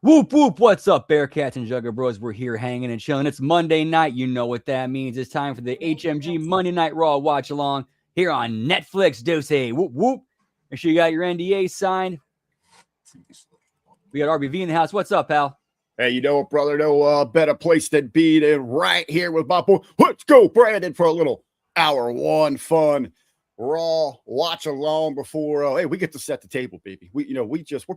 Whoop, whoop. What's up, Bearcats and Jugger Bros? We're here hanging and chilling. It's Monday night. You know what that means. It's time for the HMG Monday Night Raw watch along here on Netflix. Dose. Whoop, whoop. Make sure you got your NDA signed. We got RBV in the house. What's up, pal? Hey, you know what, brother? No better place than be than right here with my boy. Let's go, Brandon, for a little hour one fun Raw watch along before. Hey, we get to set the table, baby. We're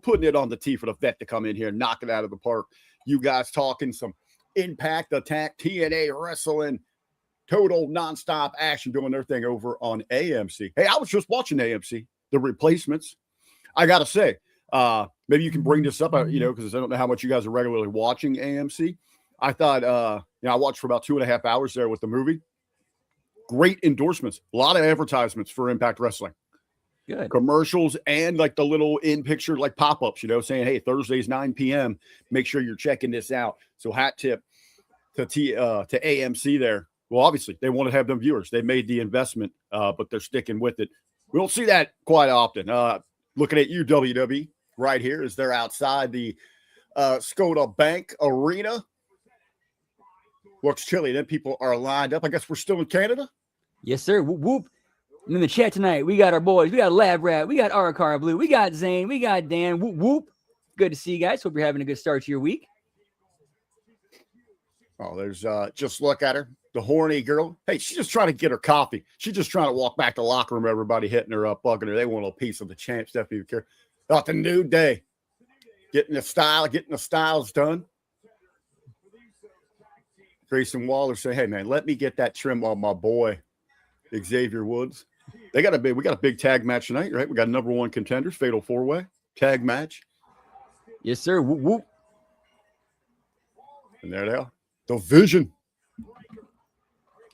putting it on the tee for the vet to come in here and knock it out of the park. You guys talking some Impact, Attack, TNA wrestling, total nonstop action doing their thing over on AMC. Hey, I was just watching AMC, the replacements. I gotta say, maybe you can bring this up, because I don't know how much you guys are regularly watching AMC. I thought, I watched for about 2.5 hours there with the movie. Great endorsements, a lot of advertisements for Impact Wrestling. Good. Commercials and like the little in-picture like pop-ups, saying, hey, Thursdays, 9 p.m., make sure you're checking this out. So hat tip to AMC there. Well, obviously, they want to have them viewers. They made the investment, but they're sticking with it. We don't see that quite often. Looking at you, WWE, right here as they're outside the Skoda Bank Arena. Looks chilly. Then people are lined up. I guess we're still in Canada. Yes, sir. Whoop, whoop. And in the chat tonight, we got our boys. We got Lab Rat. We got Aracar Blue. We got Zane. We got Dan. Whoop, whoop. Good to see you guys. Hope you're having a good start to your week. Oh, there's just look at her. The horny girl. Hey, she's just trying to get her coffee. She's just trying to walk back to the locker room. Everybody hitting her up, bugging her. They want a little piece of the champ. Stephanie care about the New Day. Getting the styles done. Grayson Waller say, hey, man, let me get that trim on my boy, Xavier Woods. We got a big tag match tonight, right? We got number one contenders, Fatal 4-Way tag match. Yes, sir. Whoop, whoop. And there they are. The Vision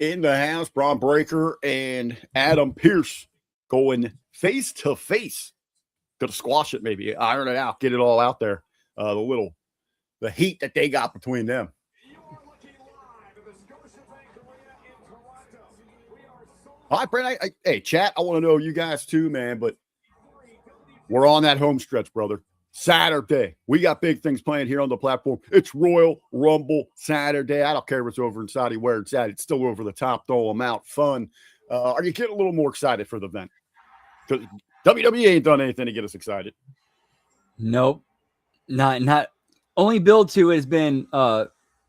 in the house. Braun Breaker and Adam Pearce going face to face. Gonna squash it, maybe iron it out, get it all out there. The heat that they got between them. All right, Brent. Hey, chat. I want to know you guys too, man. But we're on that home stretch, brother. Saturday, we got big things playing here on the platform. It's Royal Rumble Saturday. I don't care if it's over in Saudi where it's at. It's still over the top, throw them out, fun. Are you getting a little more excited for the event? Because WWE ain't done anything to get us excited. Nope. Not. Only build to it has been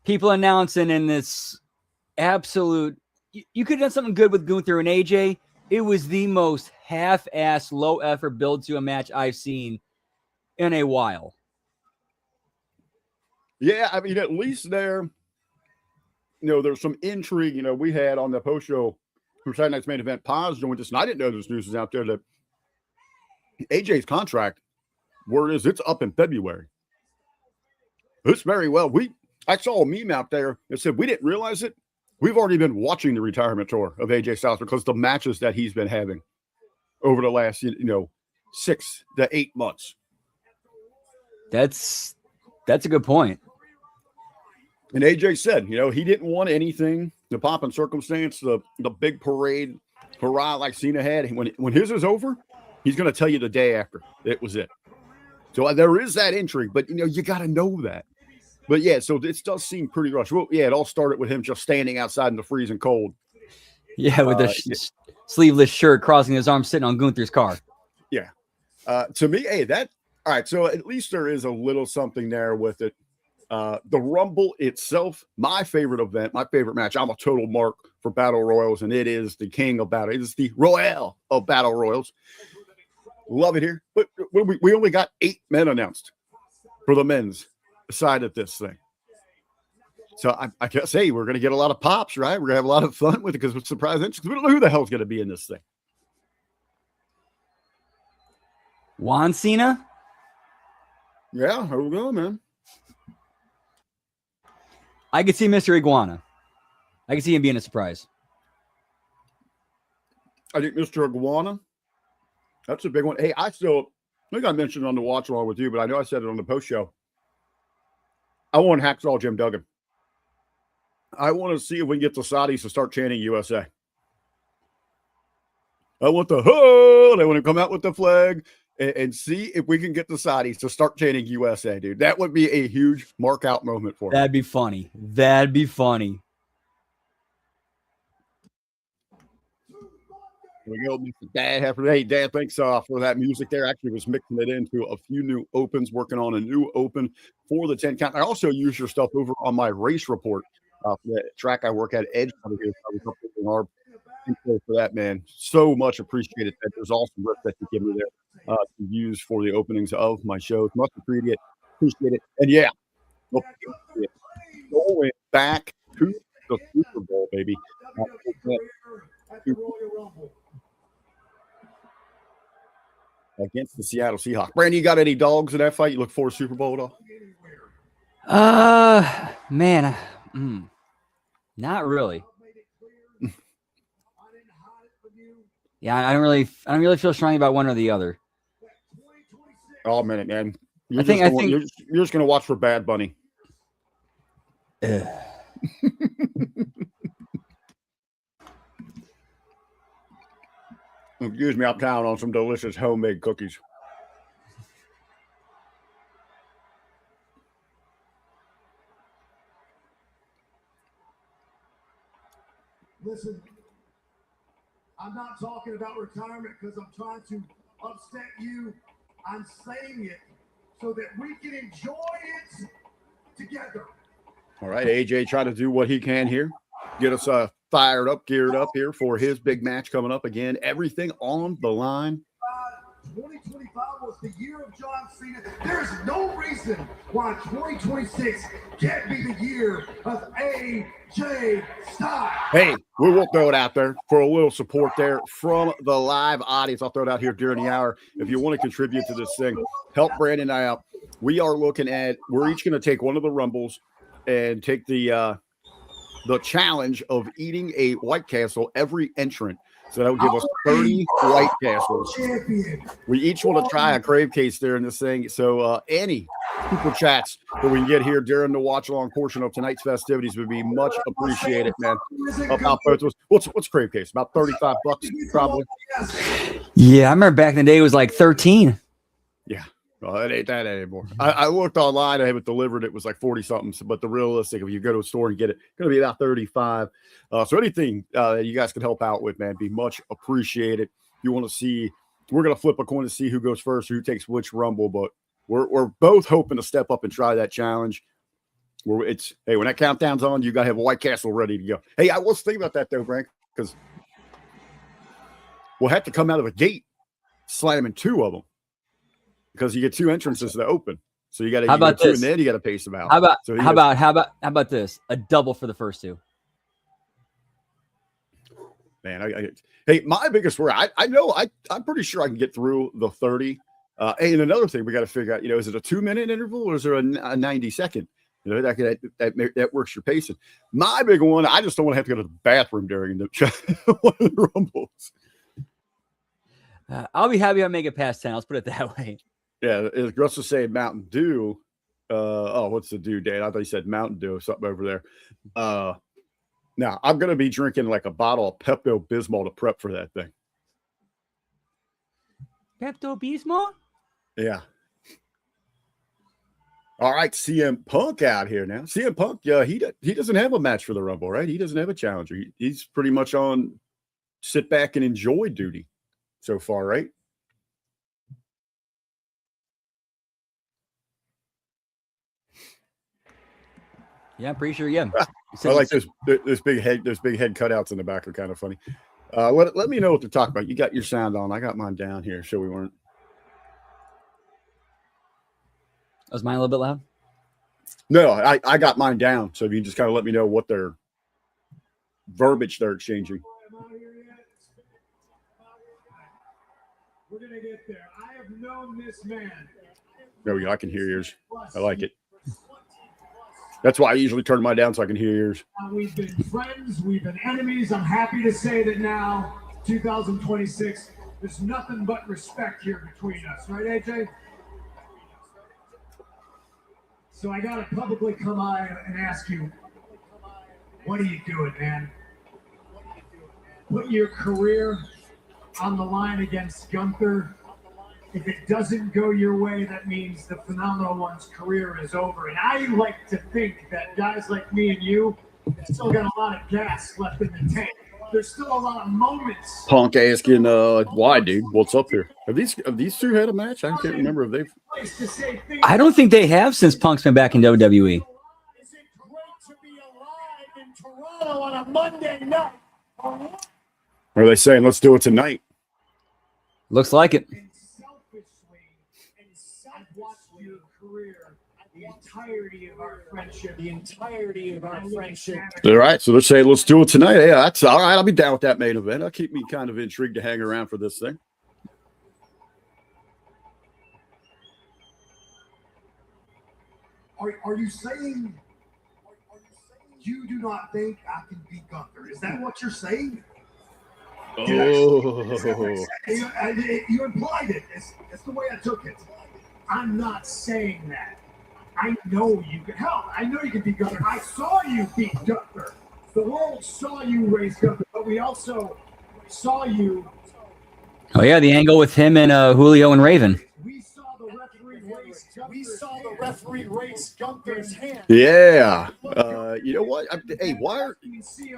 people announcing in this absolute. You could have done something good with Gunther and AJ. It was the most half-assed, low-effort build to a match I've seen in a while. Yeah, I mean, at least there's some intrigue. We had on the post show for Saturday Night's Main Event, Paz joined us, and I didn't know this news was out there that AJ's contract, word is it's up in February. It's very well. I saw a meme out there that said we didn't realize it. We've already been watching the retirement tour of AJ Styles because the matches that he's been having over the last 6 to 8 months. That's a good point. And AJ said, he didn't want anything, the pomp and circumstance, the big parade, hurrah like Cena had. When his is over, he's going to tell you the day after it was it. So there is that intrigue, but you got to know that. But yeah, so it does seem pretty rushed. Well, yeah, it all started with him just standing outside in the freezing cold. Yeah, with the sleeveless shirt, crossing his arms, sitting on Gunther's car. Yeah. To me, hey, all right, so at least there is a little something there with it. The Rumble itself, my favorite event, my favorite match. I'm a total mark for Battle Royals, and it is the king of battle. It is the Royale of Battle Royals. Love it here. But we only got 8 men announced for the men's side of this thing. So I guess, hey, we're going to get a lot of pops, right? We're going to have a lot of fun with it because it's surprising. Because we don't know who the hell's going to be in this thing. Juan Cena? Yeah, here we go, man. I could see Mr. Iguana. I could see him being a surprise. I think Mr. Iguana, that's a big one. Hey, I think I mentioned on the watch along with you, but I know I said it on the post show. I want Hacksaw Jim Duggan. I want to see if we can get the Saudis to start chanting USA. I want the ho. They want to come out with the flag. and see if we can get the Saudis to start chanting USA, dude. That would be a huge mark out moment for me. That'd be funny. That'd be funny. Here we go, Mr. Dad. Hey, Dad, thanks for that music there. Actually, was mixing it into a few new opens, working on a new open for the 10 count. I also use your stuff over on my race report for that track I work at Edge. I was updating our info for that, man. So much appreciated. There's awesome riff that you give me there to use for the openings of my shows. Much appreciate it. And yeah, going back to the Super Bowl, baby. Against the Seattle Seahawks. Brandon, you got any dogs in that fight? You look for a Super Bowl at all? Man, not really. Yeah, I don't really feel strongly about one or the other. Oh, minute, man. You're I think you're just gonna watch for Bad Bunny. Excuse me, I'm counting on some delicious homemade cookies. Listen, I'm not talking about retirement because I'm trying to upset you. I'm saying it so that we can enjoy it together. All right, AJ trying to do what he can here. Get us fired up, geared up here for his big match coming up again. Everything on the line. 2025 was the year of John Cena. There's no reason why 2026 can't be the year of AJ Styles. Hey, we will throw it out there for a little support there from the live audience. I'll throw it out here during the hour. If you want to contribute to this thing, help Brandon and I out. We are looking at, we're each going to take one of the Rumbles and take the challenge of eating a White Castle every entrant. So that will give us 30 White Castles. We each want to try a crave case there in this thing. So any super chats that we can get here during the watch along portion of tonight's festivities would be much appreciated, man. About both those. What's crave case? About $35 probably. Yeah, I remember back in the day it was like 13. Yeah. Well, it ain't that anymore. I looked online. I have it delivered. It was like 40 something. But the realistic, if you go to a store and get it, it's going to be about 35. So anything that you guys can help out with, man, be much appreciated. If you want to see, we're going to flip a coin to see who goes first or who takes which Rumble. But we're both hoping to step up and try that challenge. When that countdown's on, you got to have a White Castle ready to go. Hey, I was thinking about that though, Frank, because we'll have to come out of a gate slamming two of them. Because you get two entrances to open, so you got to. How about this? And then you got to pace them out. How about this? A double for the first two. Man, hey, my biggest worry. I'm pretty sure I can get through the 30. And another thing we got to figure out, is it a 2-minute interval or is there a 90-second? That works your pacing. My big one, I just don't want to have to go to the bathroom during one of the Rumbles. I'll be happy I make it past 10. Let's put it that way. Yeah, Russ was saying Mountain Dew. What's the Dew, Dan? I thought you said Mountain Dew or something over there. Now, I'm going to be drinking like a bottle of Pepto-Bismol to prep for that thing. Pepto-Bismol? Yeah. All right, CM Punk out here now. CM Punk, he doesn't have a match for the Rumble, right? He doesn't have a challenger. He's pretty much on sit back and enjoy duty so far, right? Yeah, I'm pretty sure. Yeah, I like those big head cutouts in the back are kind of funny. Let me know what they're talking about. You got your sound on. I got mine down here, so we weren't. Was mine a little bit loud? No, I got mine down. So if you just kind of let me know what their verbiage they're exchanging. We're gonna get there. I have known this man. There we go. I can hear yours. I like it. That's why I usually turn mine down so I can hear yours. We've been friends. We've been enemies. I'm happy to say that now, 2026, there's nothing but respect here between us. Right, AJ? So I got to publicly come on and ask you, what are you doing, man? Put your career on the line against Gunther if it doesn't go your way, that means the Phenomenal One's career is over. And I like to think that guys like me and you still got a lot of gas left in the tank. There's still a lot of moments. Punk asking, why, dude? What's up here? Have these two had a match? I can't remember if they've. I don't think they have since Punk's been back in WWE. Is it great to be alive in Toronto on a Monday night? Or are they saying, let's do it tonight? Looks like it. And selfishly, I've watched your career, the entirety of our friendship. All right, so they're saying, let's do it tonight. Yeah, that's all right. I'll be down with that main event. That'll keep me kind of intrigued to hang around for this thing. Are you saying you do not think I can beat Gunther? Is that what you're saying? Oh. You implied it. That's the way I took it. I'm not saying that. I know you can. Hell, I know you can beat Gunther. I saw you beat Gunther. The world saw you raise Gunther, but we also saw you. Oh yeah, the angle with him and Julio and Raven. We saw the referee raise Gunther's hand. Yeah. You know what? Hey, why are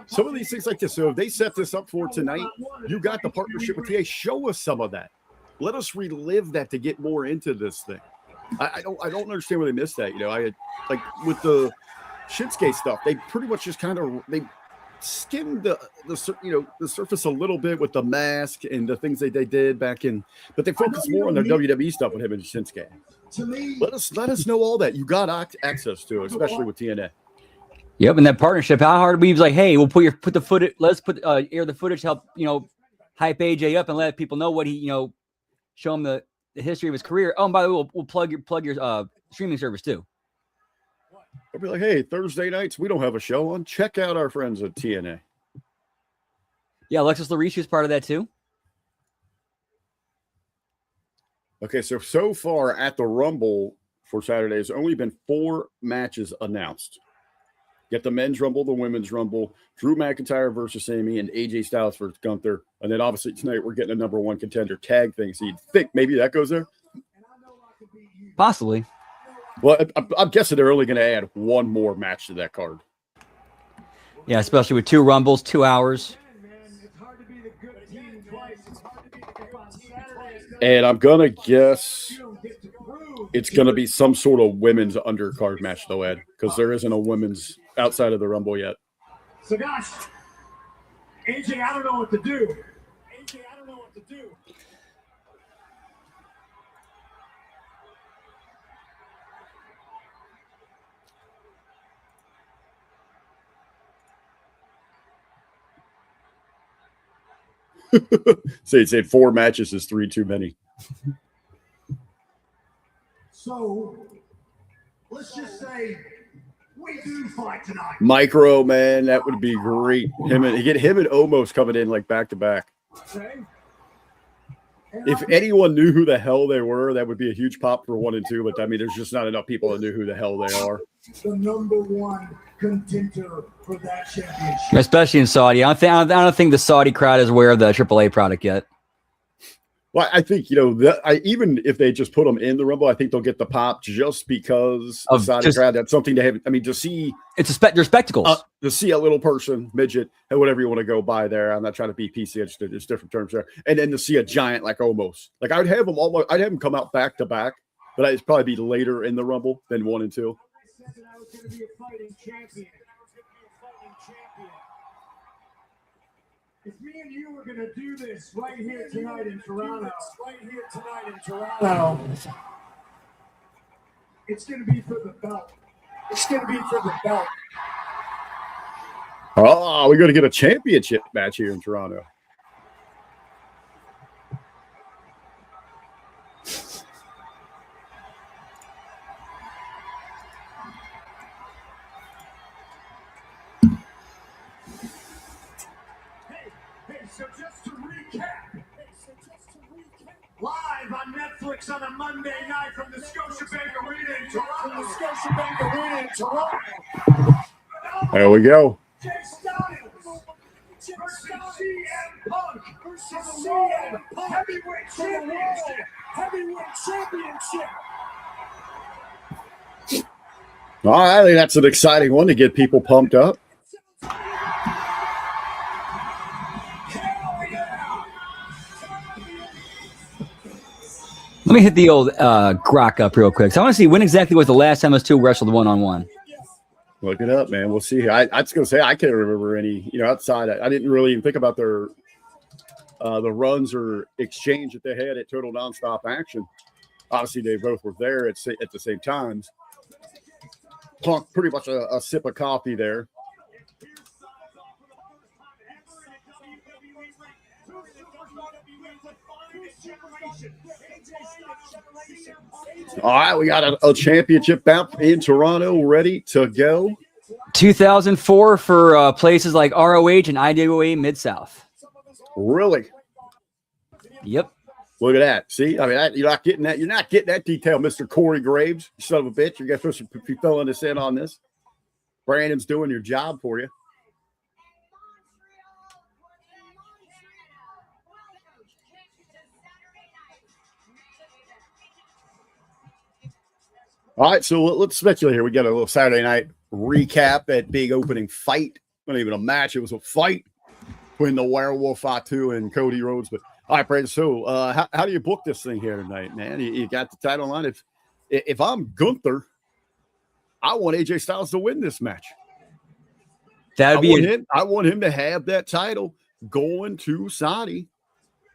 some of these things like this? So if they set this up for tonight, you got the partnership with TA. Show us some of that. Let us relive that to get more into this thing. I don't understand why they missed that. You know, I like with the Shinsuke stuff, they pretty much just kind of they skimmed the surface a little bit with the mask and the things that they did back in, but they focused more on their WWE stuff with him and Shinsuke. To me, Let us know all that. You got access to it, especially with TNA. Yep, and that partnership. How hard we was like, hey, we'll put the footage. Let's put air the footage. Help hype AJ up and let people know what he show him the history of his career. Oh, and by the way, we'll plug your streaming service too. I'll be like, hey, Thursday nights we don't have a show on. Check out our friends at TNA. Yeah, Alexis Larish is part of that too. Okay, so far at the Rumble for Saturday, there's only been 4 matches announced. Get the men's Rumble, the women's Rumble, Drew McIntyre versus Sammy, and AJ Styles versus Gunther. And then obviously tonight we're getting a number 1 contender tag thing. So you'd think maybe that goes there? Possibly. Well, I'm guessing they're only going to add 1 more match to that card. Yeah, especially with 2 Rumbles, 2 hours. And I'm going to guess it's going to be some sort of women's undercard match, though, Ed, because there isn't a women's outside of the Rumble yet. So, gosh, AJ, I don't know what to do. So you'd say 4 matches is 3 too many. So, let's just say we do fight tonight. Micro, man, that would be great. Him and Omos coming in like back to back. Okay? If anyone knew who the hell they were, that would be a huge pop for 1 and 2. But I mean, there's just not enough people that knew who the hell they are. The number 1 contender for that championship. Especially in Saudi. I don't think the Saudi crowd is aware of the AAA product yet. Well, I think, even if they just put them in the Rumble, I think they'll get the pop just because of the Saudi crowd. That's something to have. I mean, to see. They're spectacles. To see a little person, midget, and whatever you want to go by there. I'm not trying to be PC. It's different terms there. And then to see a giant like Omos. Like I'd have them come out back to back, but it'd probably be later in the Rumble than 1 and 2. I said that I was going to be a fighting champion. If me and you were going to do this right here tonight in Toronto, it's going to be for the belt. Oh, we're going to get a championship match here in Toronto. So just to recap, live on Netflix on a Monday night from the Scotiabank Arena in Toronto. There we go. Jay Styles versus CM Punk for the World Heavyweight Championship. Heavyweight Championship. All right, I think that's an exciting one to get people pumped up. Let me hit the old grok up real quick. So I want to see when exactly was the last time those two wrestled one-on-one. Look it up, man. We'll see. I was going to say I can't remember any. Outside. I didn't really even think about their the runs or exchange that they had at Total Nonstop Action. Obviously, they both were there at the same times. Punk, pretty much a sip of coffee there. All right, we got a championship bout in Toronto ready to go. 2004 for places like ROH and IWA Mid-South. Really? Yep. Look at that. See, I mean, you're not getting that. You're not getting that detail, Mr. Corey Graves. You son of a bitch. You're supposed to be filling us in on this. Brandon's doing your job for you. All right, so let's speculate here. We got a little Saturday night recap, that big opening fight. Not even a match. It was a fight between the Werewolf Fatu and Cody Rhodes. But all right, Brandon, so how do you book this thing here tonight, man? You got the title line. If I'm Gunther, I want AJ Styles to win this match. I want him to have that title going to Saudi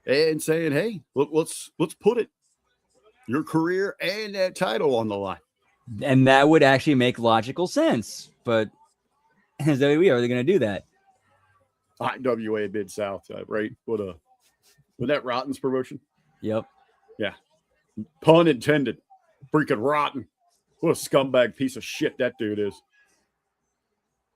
and saying, hey, let's put it, your career and that title on the line. And that would actually make logical sense. But as WWE, are they going to do that? IWA Mid-South, right? With that Rotten's promotion? Yep. Yeah. Pun intended. Freaking rotten. What a scumbag piece of shit that dude is.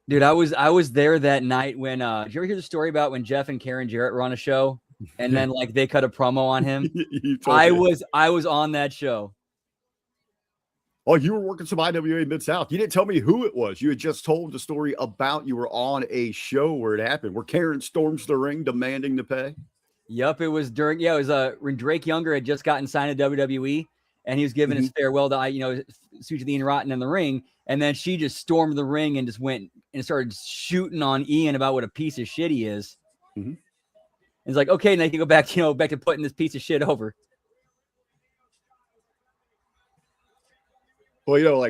Dude, I was there that night when did you ever hear the story about when Jeff and Karen Jarrett were on a show and then like they cut a promo on him? I was on that show. Oh, you were working some IWA Mid-South. You didn't tell me who it was. You had just told the story about you were on a show where it happened, where Karen storms the ring demanding to pay. Yep, it was when Drake Younger had just gotten signed to WWE and he was giving his farewell to speech to Ian Rotten in the ring, and then she just stormed the ring and just went and started shooting on Ian about what a piece of shit he is. Mm-hmm. It's like, okay, now you can go back, back to putting this piece of shit over. Well,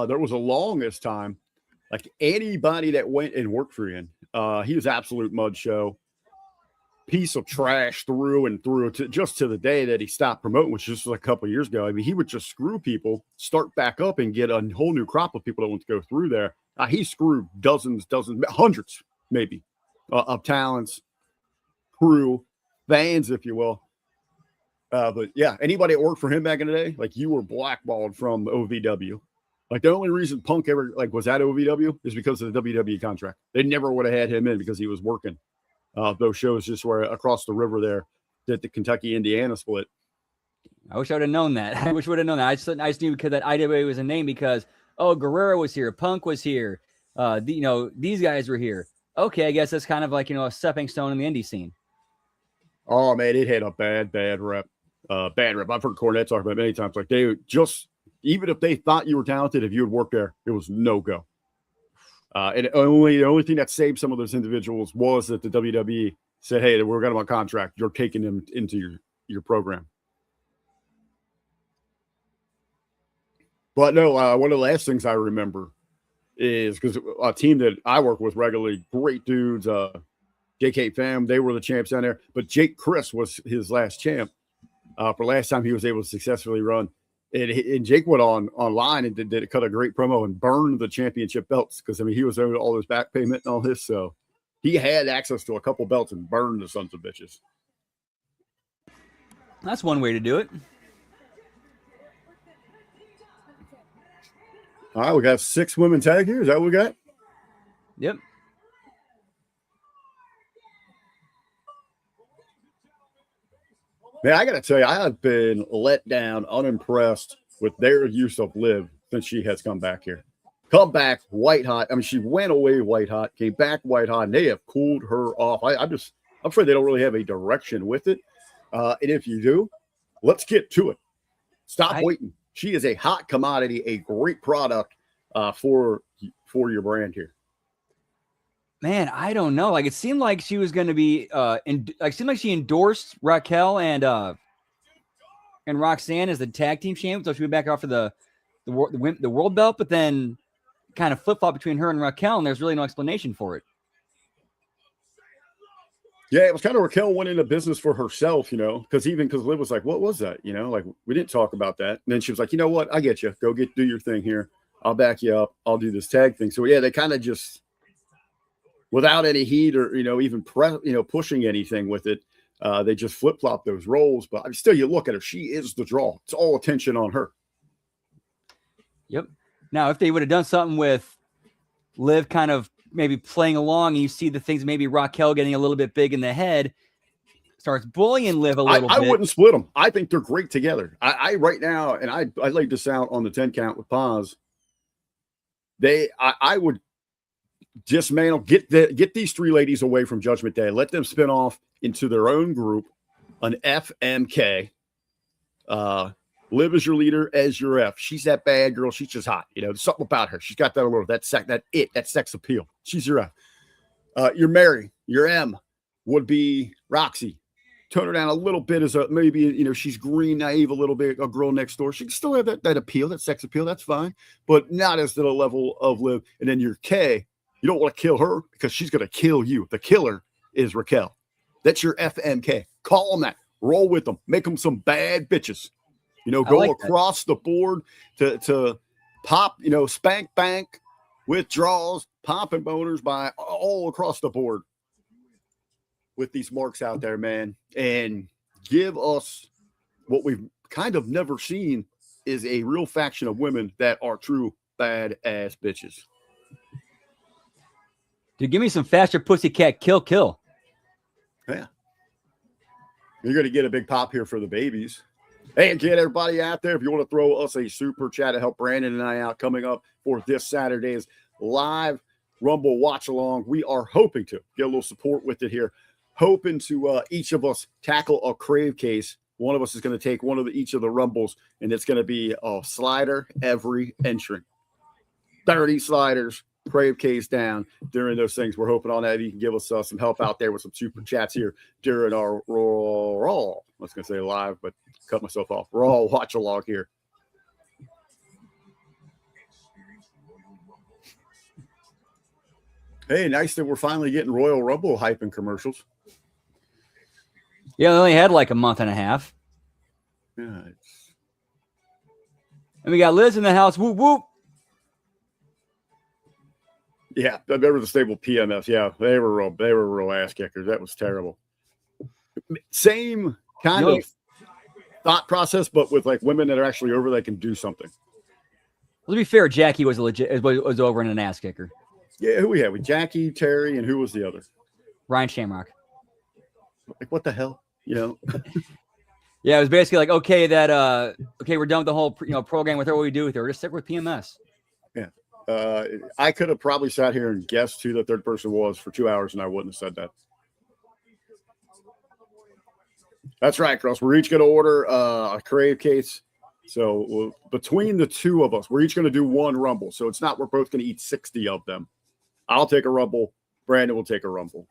there was a longest time, like anybody that went and worked for Ian, he was absolute mud show, piece of trash through and through just to the day that he stopped promoting, which just was a couple of years ago. I mean, he would just screw people, start back up, and get a whole new crop of people that want to go through there. He screwed dozens, hundreds, maybe, of talents, crew, fans, if you will. But yeah, anybody that worked for him back in the day, like you were blackballed from OVW. Like the only reason Punk ever was at OVW is because of the WWE contract. They never would have had him in because he was working those shows just where across the river there that the Kentucky-Indiana split. I wish I would have known that. I wish I would have known that. I just knew because that IWA was a name because Guerrero was here, Punk was here, these guys were here. Okay, I guess that's kind of like a stepping stone in the indie scene. Oh man, it had a bad rep. Bad rep. I've heard Cornette talk about it many times. Like they just, even if they thought you were talented, if you had worked there, it was no go. And the only thing that saved some of those individuals was that the WWE said, "Hey, we're going to on contract. You're taking them into your program." But no, one of the last things I remember is because a team that I work with regularly, great dudes, JK Fam, they were the champs down there. But Jake Chris was his last champ. For last time he was able to successfully run. And Jake went online and did cut a great promo and burned the championship belts because, he was owed all this back payment and all this. So he had access to a couple belts and burned the sons of bitches. That's one way to do it. All right, we got 6 women tag here. Is that what we got? Yep. Man, I got to tell you, I have been let down, unimpressed with their use of Liv since she has come back here. Come back white hot. She went away white hot, came back white hot, and they have cooled her off. I'm afraid they don't really have a direction with it. And if you do, let's get to it. Stop waiting. She is a hot commodity, a great product for your brand here. Man, I don't know. Like, it seemed like she was going to be, it seemed like she endorsed Raquel and Roxanne as the tag team champions. So she went back off for the world belt, but then kind of flip flop between her and Raquel, and there's really no explanation for it. Yeah, it was kind of Raquel went into business for herself, because Liv was like, "What was that?" Like we didn't talk about that. And then she was like, "You know what? I get you. Go do your thing here. I'll back you up. I'll do this tag thing." So yeah, they kind of just, without any heat or even pushing anything with it, they just flip flop those roles. But still, you look at her; she is the draw. It's all attention on her. Yep. Now, if they would have done something with Liv kind of maybe playing along, and you see the things, maybe Raquel getting a little bit big in the head, starts bullying Liv a little bit. I wouldn't split them. I think they're great together. I right now, and I laid this out on the 10 count with Paz. I would dismantle, get these three ladies away from Judgment Day. Let them spin off into their own group, an FMK. Liv is your leader as your F. She's that bad girl. She's just hot. There's something about her. She's got that sex appeal. She's your F. Your Mary, your M would be Roxy. Tone her down a little bit as maybe, she's green, naive a little bit, a girl next door. She can still have that appeal, that sex appeal. That's fine, but not as to the level of Liv. And then your K, you don't want to kill her because she's going to kill you. The killer is Raquel. That's your FMK. Call them that. Roll with them. Make them some bad bitches. Go like across the board to pop, spank bank, withdrawals, popping boners by all across the board with these marks out there, man. And give us what we've kind of never seen is a real faction of women that are true badass bitches. Dude, give me some faster pussycat kill. Yeah. You're going to get a big pop here for the babies. Hey, and get everybody out there, if you want to throw us a super chat to help Brandon and I out coming up for this Saturday's live Rumble watch along, we are hoping to get a little support with it here. Hoping to each of us tackle a crave case. One of us is going to take each of the Rumbles, and it's going to be a slider every entrant. 30 sliders, crave case down during those things. We're hoping on that. You can give us some help out there with some super chats here during our Raw. I was going to say live, but cut myself off. Raw watch along here. Hey, nice that we're finally getting Royal Rumble hype and commercials. Yeah, they only had like a month and a half. Yeah. And we got Liz in the house. Whoop, whoop. Yeah, I remember the stable PMS. Yeah, they were real ass kickers. That was terrible. Same kind of thought process, but with like women that are actually over that can do something. Well, to be fair, Jackie was was over in an ass kicker. Yeah, who we had? With Jackie, Terry, and who was the other? Ryan Shamrock. Like, what the hell? Yeah, it was basically like, okay, we're done with the whole program with her. What do we do with her? We're just stick with PMS. Yeah. I could have probably sat here and guessed who the third person was for 2 hours, and I wouldn't have said that. That's right, Cross. We're each going to order a crave case. So between the two of us, we're each going to do one Rumble. So it's not we're both going to eat 60 of them. I'll take a Rumble. Brandon will take a Rumble.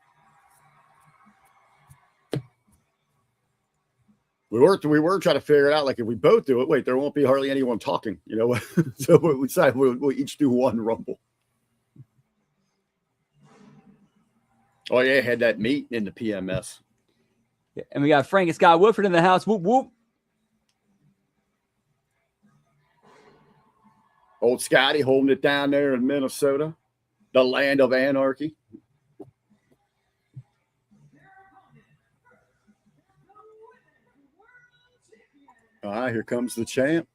We were trying to figure it out. Like, if we both do it, wait, there won't be hardly anyone talking, So we decided we'll each do one Rumble. Oh, yeah, had that meat in the PMS. Yeah, and we got Frank and Scott Woodford in the house. Whoop, whoop. Old Scotty holding it down there in Minnesota, the land of anarchy. All right, here comes the champ.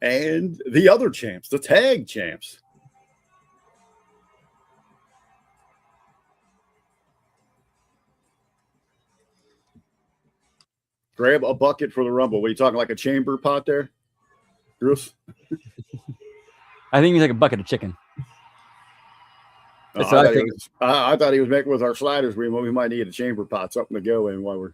And the other champs, the tag champs. Grab a bucket for the Rumble. What are you talking, like a chamber pot there, Bruce? I think he's like a bucket of chicken. I, That's what I think. I thought he was making with our sliders. We might need a chamber pot, something to go in while we're.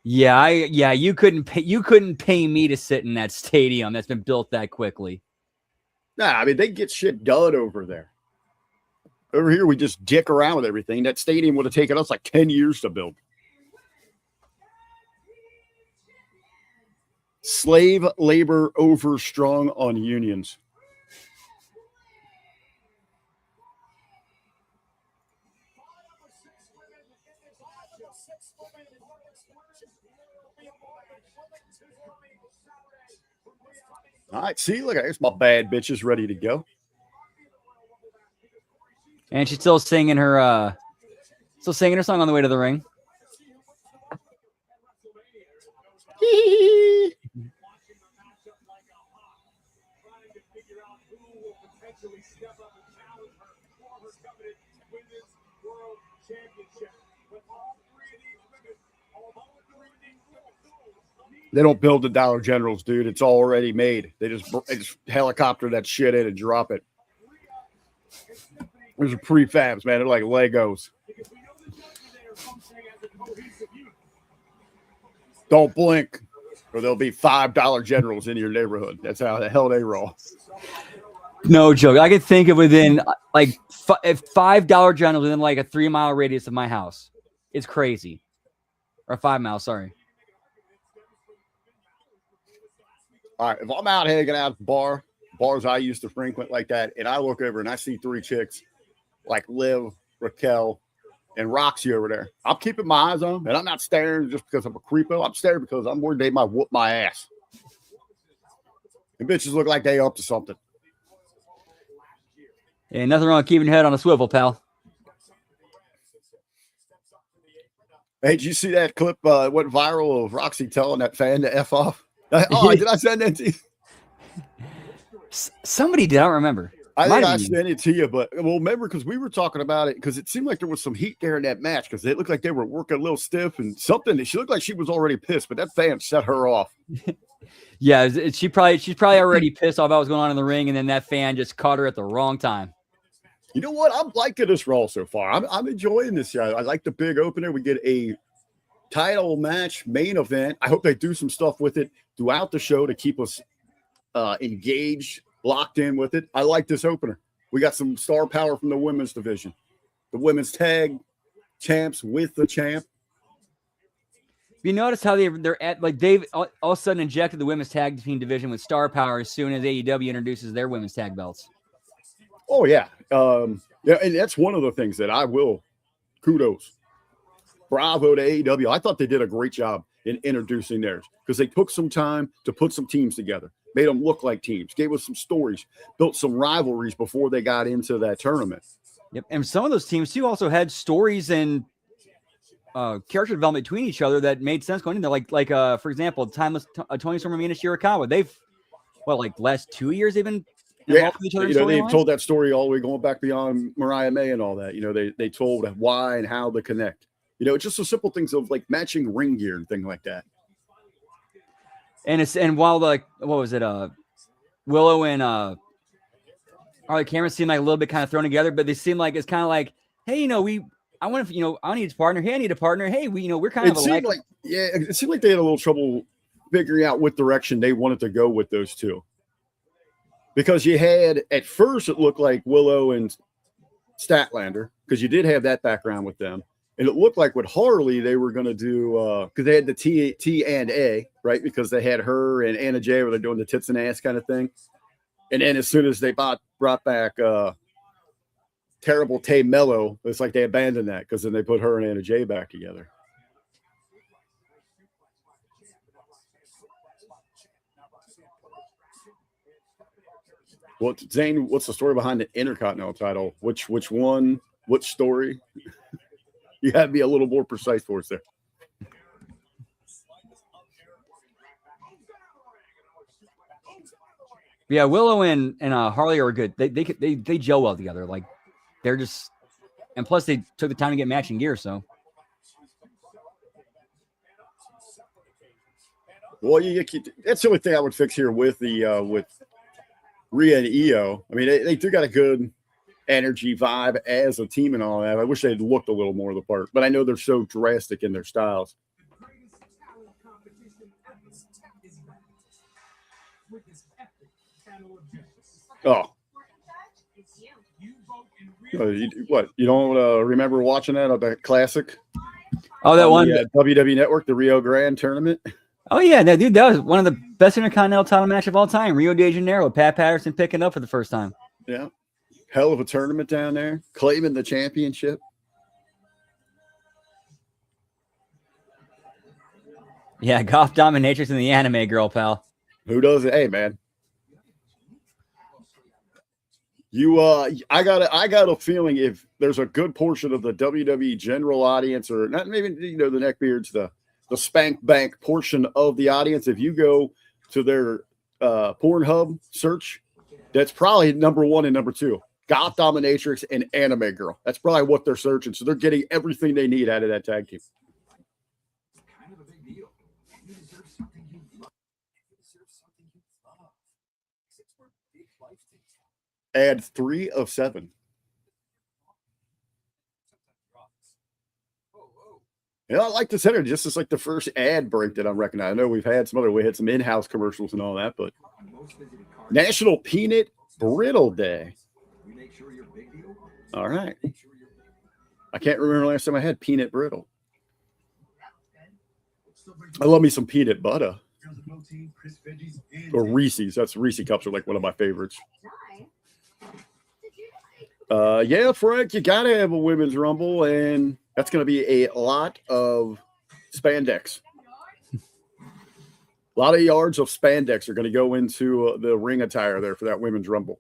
Yeah, you couldn't pay me to sit in that stadium that's been built that quickly. Nah, I mean they get shit done over there. Over here, we just dick around with everything. That stadium would have taken us like 10 years to build. Slave labor overstrong on unions. All right, see, look, there's my bad bitches ready to go. And she's still singing her song on the way to the ring. They don't build the Dollar Generals, dude. It's already made. They just helicopter that shit in and drop it. Those are prefabs, man. They're like Legos. Don't blink, or there'll be $5 Generals in your neighborhood. That's how the hell they roll. No joke. I could think of within like $5 Generals within like a 3-mile radius of my house. It's crazy. Or 5 miles, sorry. All right, if I'm out hanging out at the bars I used to frequent like that, and I look over and I see 3 chicks like Liv, Raquel, and Roxy over there, I'm keeping my eyes on them, and I'm not staring just because I'm a creepo. I'm staring because I'm worried they might whoop my ass. And bitches look like they up to something. And nothing wrong with keeping your head on a swivel, pal. Hey, did you see that clip went viral of Roxy telling that fan to F off? Oh, did I send that to you? Somebody did. I don't remember. I think I sent it to you, but remember because we were talking about it because it seemed like there was some heat there in that match because it looked like they were working a little stiff and something. She looked like she was already pissed, but that fan set her off. Yeah, she's probably already pissed off about what's going on in the ring, and then that fan just caught her at the wrong time. You know what? I'm liking this Raw so far. I'm enjoying this. I like the big opener. We get a title match, main event. I hope they do some stuff with it throughout the show to keep us engaged, locked in with it. I like this opener. We got some star power from the women's division. The women's tag champs with the champ. You notice how they're at like they've all of a sudden injected the women's tag team division with star power as soon as AEW introduces their women's tag belts. Oh yeah. Yeah, and that's one of the things that I will kudos. Bravo to AEW. I thought they did a great job in introducing theirs because they took some time to put some teams together, made them look like teams, gave us some stories, built some rivalries before they got into that tournament. Yep, and some of those teams too also had stories and character development between each other that made sense going in there. Like for example, Timeless Tony Storm and Mina Shirakawa. They've last 2 years they've been involved with each other. They've told that story all the way going back beyond Mariah May and all that. They told why and how to connect. It's just the simple things of like matching ring gear and things like that. And while what was it? Willow and Harley Cameron seem like a little bit kind of thrown together, but they seem like it's kind of like, hey, I need a partner. Hey, I need a partner. Hey, we're kind of alike. It seemed like they had a little trouble figuring out what direction they wanted to go with those two. Because you had at first it looked like Willow and Statlander, because you did have that background with them. And it looked like with Harley, they were going to do, because they had the T and A, right? Because they had her and Anna Jay where they're doing the tits and ass kind of thing. And then as soon as they brought back Terrible Tay Mello, it's like they abandoned that because then they put her and Anna Jay back together. Zane, what's the story behind the Intercontinental title? Which one? Which story? You had to be a little more precise for us there. Yeah, Willow and Harley are good. They gel well together. Like they're just, and plus they took the time to get matching gear. So Well, that's the only thing I would fix here with the with Rhea and Io. I mean, they do got a good energy vibe as a team and all that. I wish they'd looked a little more the part, but I know they're so drastic in their styles. Oh. What? You don't remember watching that classic? Oh, that one WWE Network, the Rio Grande tournament. Oh yeah, that dude, that was one of the best Intercontinental title match of all time. Rio de Janeiro, Pat Patterson picking up for the first time. Yeah, hell of a tournament down there, claiming the championship. Yeah, Goth Dominatrix and the Anime Girl, pal. Who does it? Hey, man. I got a feeling if there's a good portion of the WWE general audience, or not maybe the neckbeards, the spank bank portion of the audience, if you go to their Pornhub search, that's probably number 1 and number 2. Goth Dominatrix and Anime Girl. That's probably what they're searching. So they're getting everything they need out of that tag team. Kind of a big deal. You deserve something you love. You deserve something you love. It's where big life takes you. Add 3 of 7. Yeah, I like this energy. This is like the first ad break that I'm recognizing. I know we had some in-house commercials and all that, but National Peanut Brittle Day. All right. I can't remember the last time I had peanut brittle. I love me some peanut butter. Or Reese's. That's Reese cups are like one of my favorites. Yeah, Frank, you got to have a women's rumble, and that's going to be a lot of spandex. A lot of yards of spandex are going to go into the ring attire there for that women's rumble.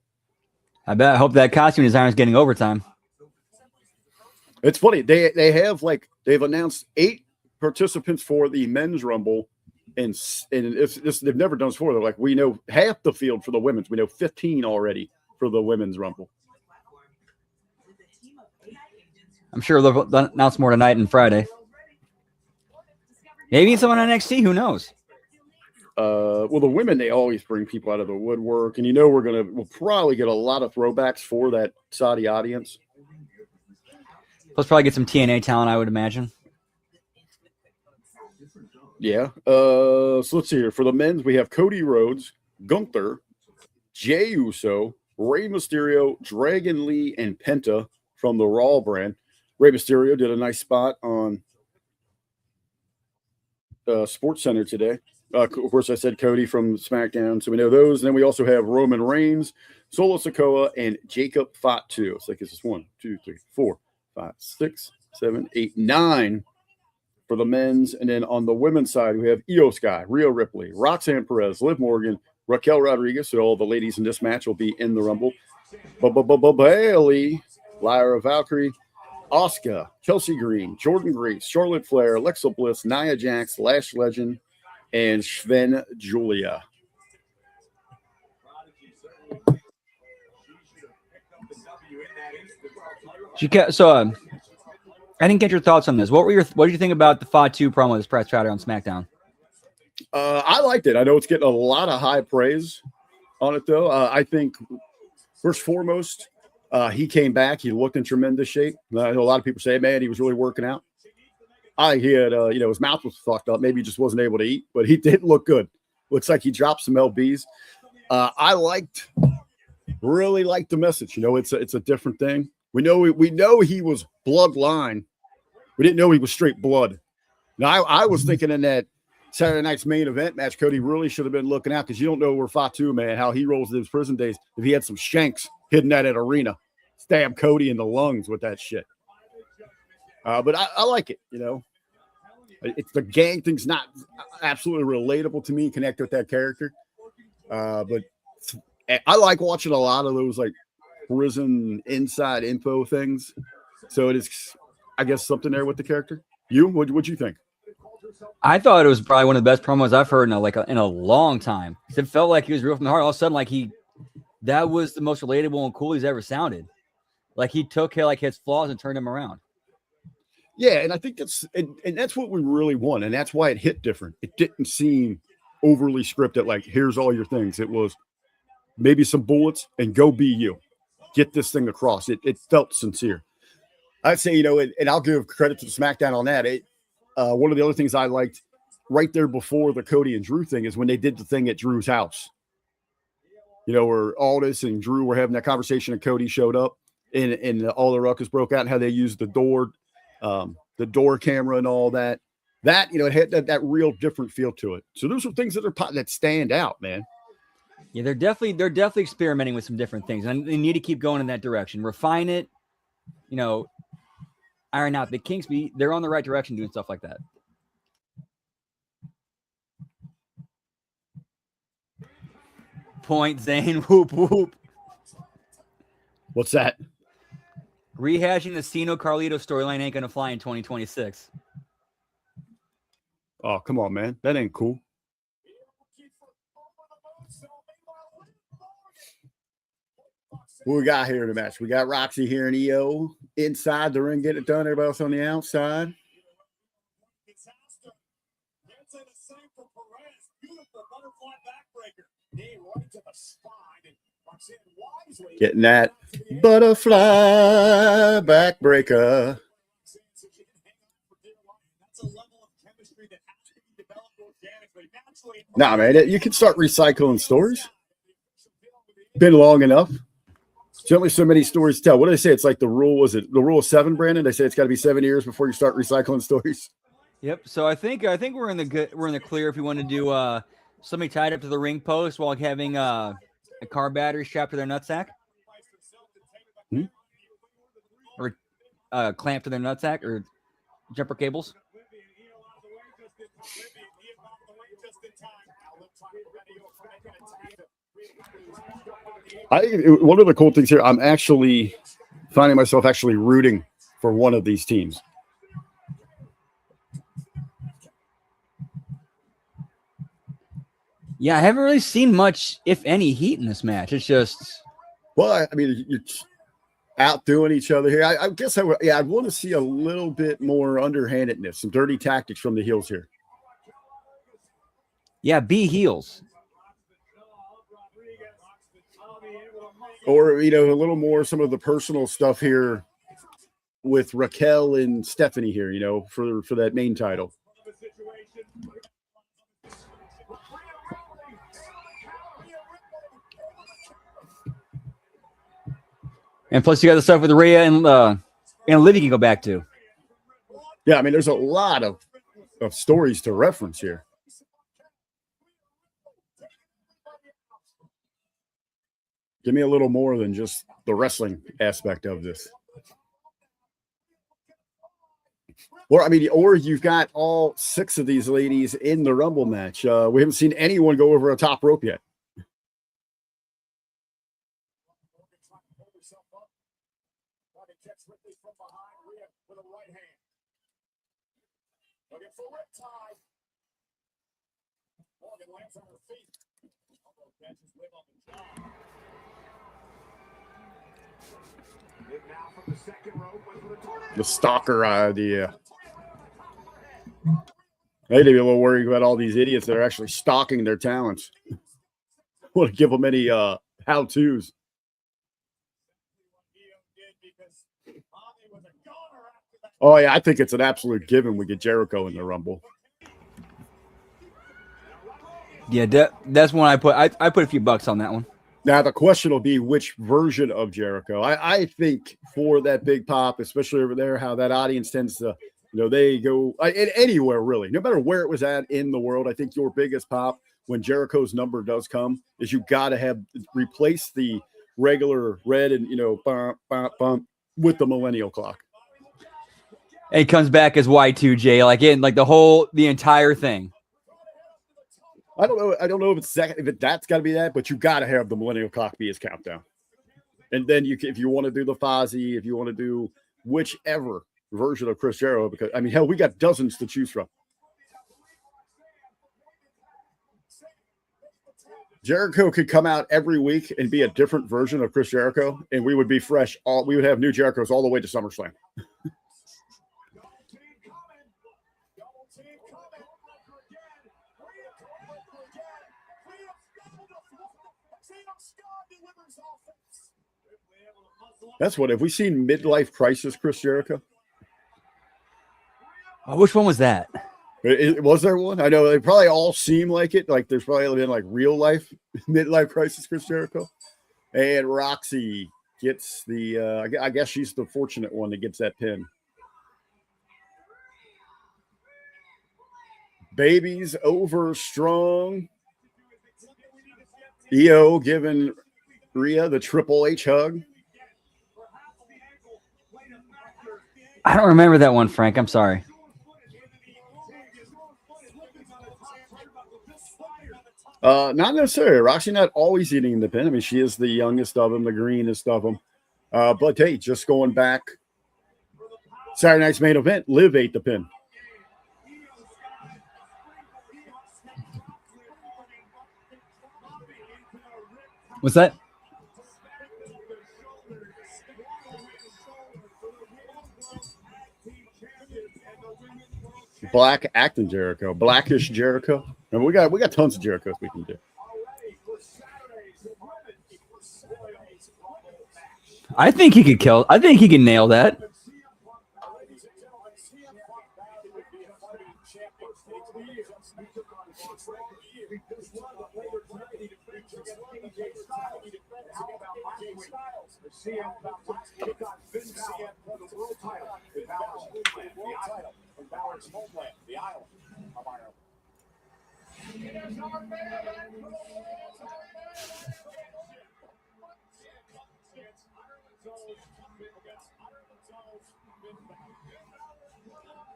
I bet. I hope that costume designer is getting overtime. It's funny. They've announced 8 participants for the men's rumble, and they've never done this before. They're like, we know half the field for the women's. We know 15 already for the women's rumble. I'm sure they'll announce more tonight and Friday. Maybe someone on NXT. Who knows? Well, the women, they always bring people out of the woodwork, and we'll probably get a lot of throwbacks for that Saudi audience. Plus, probably get some TNA talent, I would imagine. Yeah. So let's see here. For the men's, we have Cody Rhodes, Gunther, Jey Uso, Rey Mysterio, Dragon Lee, and Penta from the Raw brand. Rey Mysterio did a nice spot on Sports Center today. Of course, I said Cody from SmackDown, so we know those. And then we also have Roman Reigns, Solo Sikoa, and Jacob Fatu. So I guess it's 1, 2, 3, 4, 5, 6, 7, 8, 9 for the men's. And then on the women's side, we have Io Sky, Rhea Ripley, Roxanne Perez, Liv Morgan, Raquel Rodriguez. So all the ladies in this match will be in the Rumble. Bailey, Lyra Valkyrie, Asuka, Chelsea Green, Jordan Grace, Charlotte Flair, Alexa Bliss, Nia Jax, Lash Legend, and Sven Julia. So, I didn't get your thoughts on this. What did you think about the Fatu promo this press Friday on SmackDown? I liked it. I know it's getting a lot of high praise on it, though. I think first and foremost, he came back. He looked in tremendous shape. I know a lot of people say, man, he was really working out. He had, his mouth was fucked up. Maybe he just wasn't able to eat, but he did look good. Looks like he dropped some LBs. I really liked the message. It's a different thing. We know he was bloodline. We didn't know he was straight blood. Now, I was thinking in that Saturday night's main event match, Cody really should have been looking out, because you don't know where Fatu, man, how he rolls in his prison days. If he had some shanks hidden at an arena, stab Cody in the lungs with that shit. But I like it, It's the gang thing's not absolutely relatable to me, connect with that character. But I like watching a lot of those like prison inside info things. So it is, I guess, something there with the character. What'd you think? I thought it was probably one of the best promos I've heard in a long time. It felt like he was real from the heart. All of a sudden, that was the most relatable and cool he's ever sounded. Like he took his flaws and turned him around. Yeah, and I think that's what we really want, and that's why it hit different. It didn't seem overly scripted, like, here's all your things. It was maybe some bullets and go be you. Get this thing across. It felt sincere. I'd say, and I'll give credit to the SmackDown on that. One of the other things I liked right there before the Cody and Drew thing is when they did the thing at Drew's house. Where Aldis and Drew were having that conversation and Cody showed up and all the ruckus broke out and how they used the door camera and all that. That, it had that real different feel to it. So those are things that stand out, man. Yeah, they're definitely experimenting with some different things, and they need to keep going in that direction. Refine it, iron out the kinks. They're on the right direction doing stuff like that. Point, Zane, whoop, whoop. What's that? Rehashing the Cena Carlito storyline ain't going to fly in 2026. Oh, come on, man. That ain't cool. What we got here in the match? We got Roxy here and EO inside the ring, getting it done. Everybody else on the outside. Getting that butterfly backbreaker. Nah, man, you can start recycling stories. Been long enough. There's only so many stories to tell. What do they say? It's like the rule of 7, Brandon? They say it's got to be 7 years before you start recycling stories. Yep. So I think we're in the clear if you want to do somebody tied up to the ring post while having a car battery strapped to their nutsack. Or clamped to their nutsack or jumper cables. I think one of the cool things here, I'm actually finding myself actually rooting for one of these teams. Yeah, I haven't really seen much, if any, heat in this match. It's just... Well, I mean, you're outdoing each other here. I guess I'd want to see a little bit more underhandedness, some dirty tactics from the heels here. Yeah, be heels. Or, a little more some of the personal stuff here with Raquel and Stephanie here, for that main title. And plus, you got the stuff with Rhea and Livy can go back to. Yeah, I mean, there's a lot of stories to reference here. Give me a little more than just the wrestling aspect of this. Or you've got all 6 of these ladies in the Rumble match. We haven't seen anyone go over a top rope yet. The stalker idea. They'd be a little worried about all these idiots that are actually stalking their talents. Want to give them any how-tos. Oh, yeah, I think it's an absolute given we get Jericho in the Rumble. Yeah, that's one I put. I put a few bucks on that one. Now, the question will be which version of Jericho. I think for that big pop, especially over there, how that audience tends to, they go anywhere really, no matter where it was at in the world. I think your biggest pop when Jericho's number does come is you got to replace the regular red and, bump, bump, bump with the millennial clock. And it comes back as Y2J, the entire thing. I don't know if that's got to be that, but you got to have the millennial clock be his countdown. And then if you want to do the Fozzy, if you want to do whichever version of Chris Jericho, because hell, we got dozens to choose from. Jericho could come out every week and be a different version of Chris Jericho, and we would be fresh. We would have new Jerichos all the way to SummerSlam. That's what. Have we seen Midlife Crisis, Chris Jericho? Which one was that? Was there one? I know they probably all seem like it. Like there's probably been like real life Midlife Crisis, Chris Jericho. And Roxy gets the, I guess she's the fortunate one that gets that pin. Baby's over strong. EO giving Rhea the Triple H hug. I don't remember that one, Frank. I'm sorry. Not necessarily. Roxy not always eating the pin. I mean, she is the youngest of them, the greenest of them. But hey, just going back, Saturday night's main event, Liv ate the pin. What's that? Black acting Jericho, blackish Jericho. And we got tons of Jerichos we can do. I think he could kill. I think he can nail that.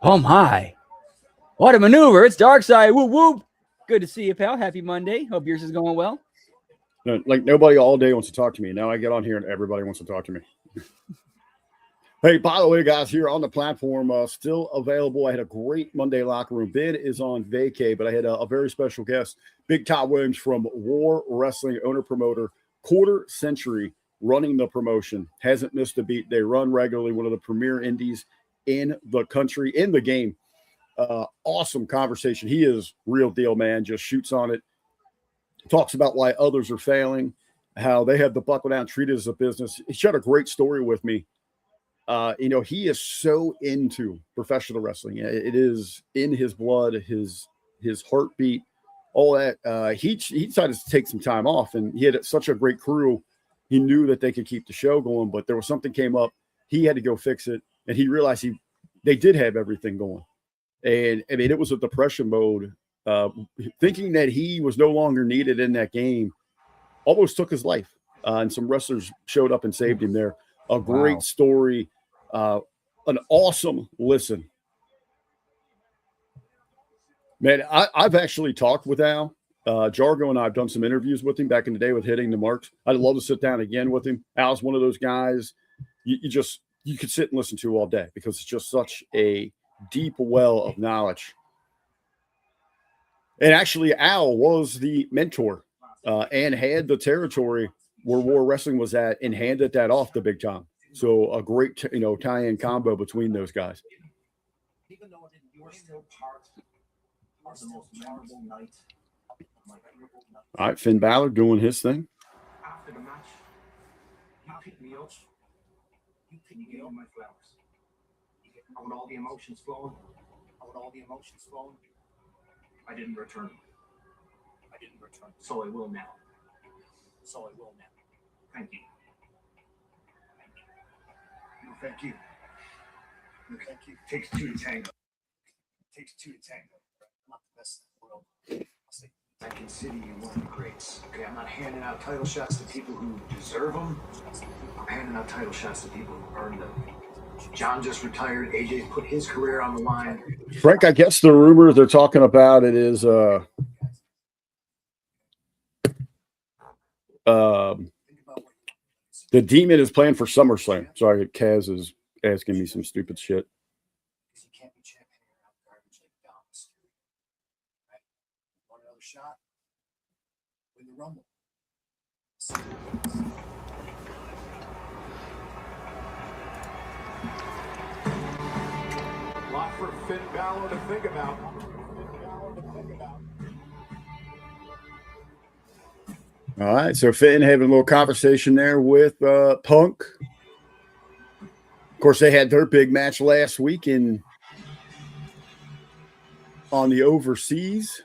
Oh my. What a maneuver. It's Darkside. Whoop whoop. Good to see you, pal. Happy Monday. Hope yours is going well. No, like nobody all day wants to talk to me. Now I get on here and everybody wants to talk to me. Hey, by the way, guys, here on the platform, still available. I had a great Monday locker room. Ben is on vacay, but I had a very special guest, Big Todd Williams from War Wrestling, owner promoter, quarter century running the promotion. Hasn't missed a beat. They run regularly, one of the premier indies in the country, in the game. Awesome conversation. He is real deal, man. Just shoots on it. Talks about why others are failing, how they have the buckle down, treat it as a business. He shared a great story with me. He is so into professional wrestling. It is in his blood, his heartbeat, all that. He decided to take some time off, and he had such a great crew. He knew that they could keep the show going, but there was something came up. He had to go fix it, and he realized they did have everything going. And I mean, it was a depression mode. Thinking that he was no longer needed in that game almost took his life. And some wrestlers showed up and saved him there. A great story, an awesome listen. Man, I've actually talked with Al. Jargo and I have done some interviews with him back in the day with Hitting the Marks. I'd love to sit down again with him. Al's one of those guys you could sit and listen to all day because it's just such a deep well of knowledge. And actually, Al was the mentor and had the territory where War Wrestling was at and handed that off to Big Tom. So a great, tie-in combo between those guys. Even though you were still part of the most memorable night of my career. All right, Finn Balor doing his thing. After the match, you picked me up. You picked me up my flowers. I want all the emotions flowing. I didn't return them. So I will now. Thank you. No, thank you. Takes two to tango. I'm not the best in the world. I consider you one of the greats. Okay, I'm not handing out title shots to people who deserve them. I'm handing out title shots to people who earned them. John just retired. AJ put his career on the line. Frank, I guess the rumor they're talking about it is the Demon is playing for SummerSlam. Sorry, Kaz is asking me some stupid shit. You can't be champion around garbage like Dom. Right? Want another shot? Win the Rumble. Lot for Finn Balor to think about. All right, so Finn having a little conversation there with Punk. Of course, they had their big match last week on the overseas.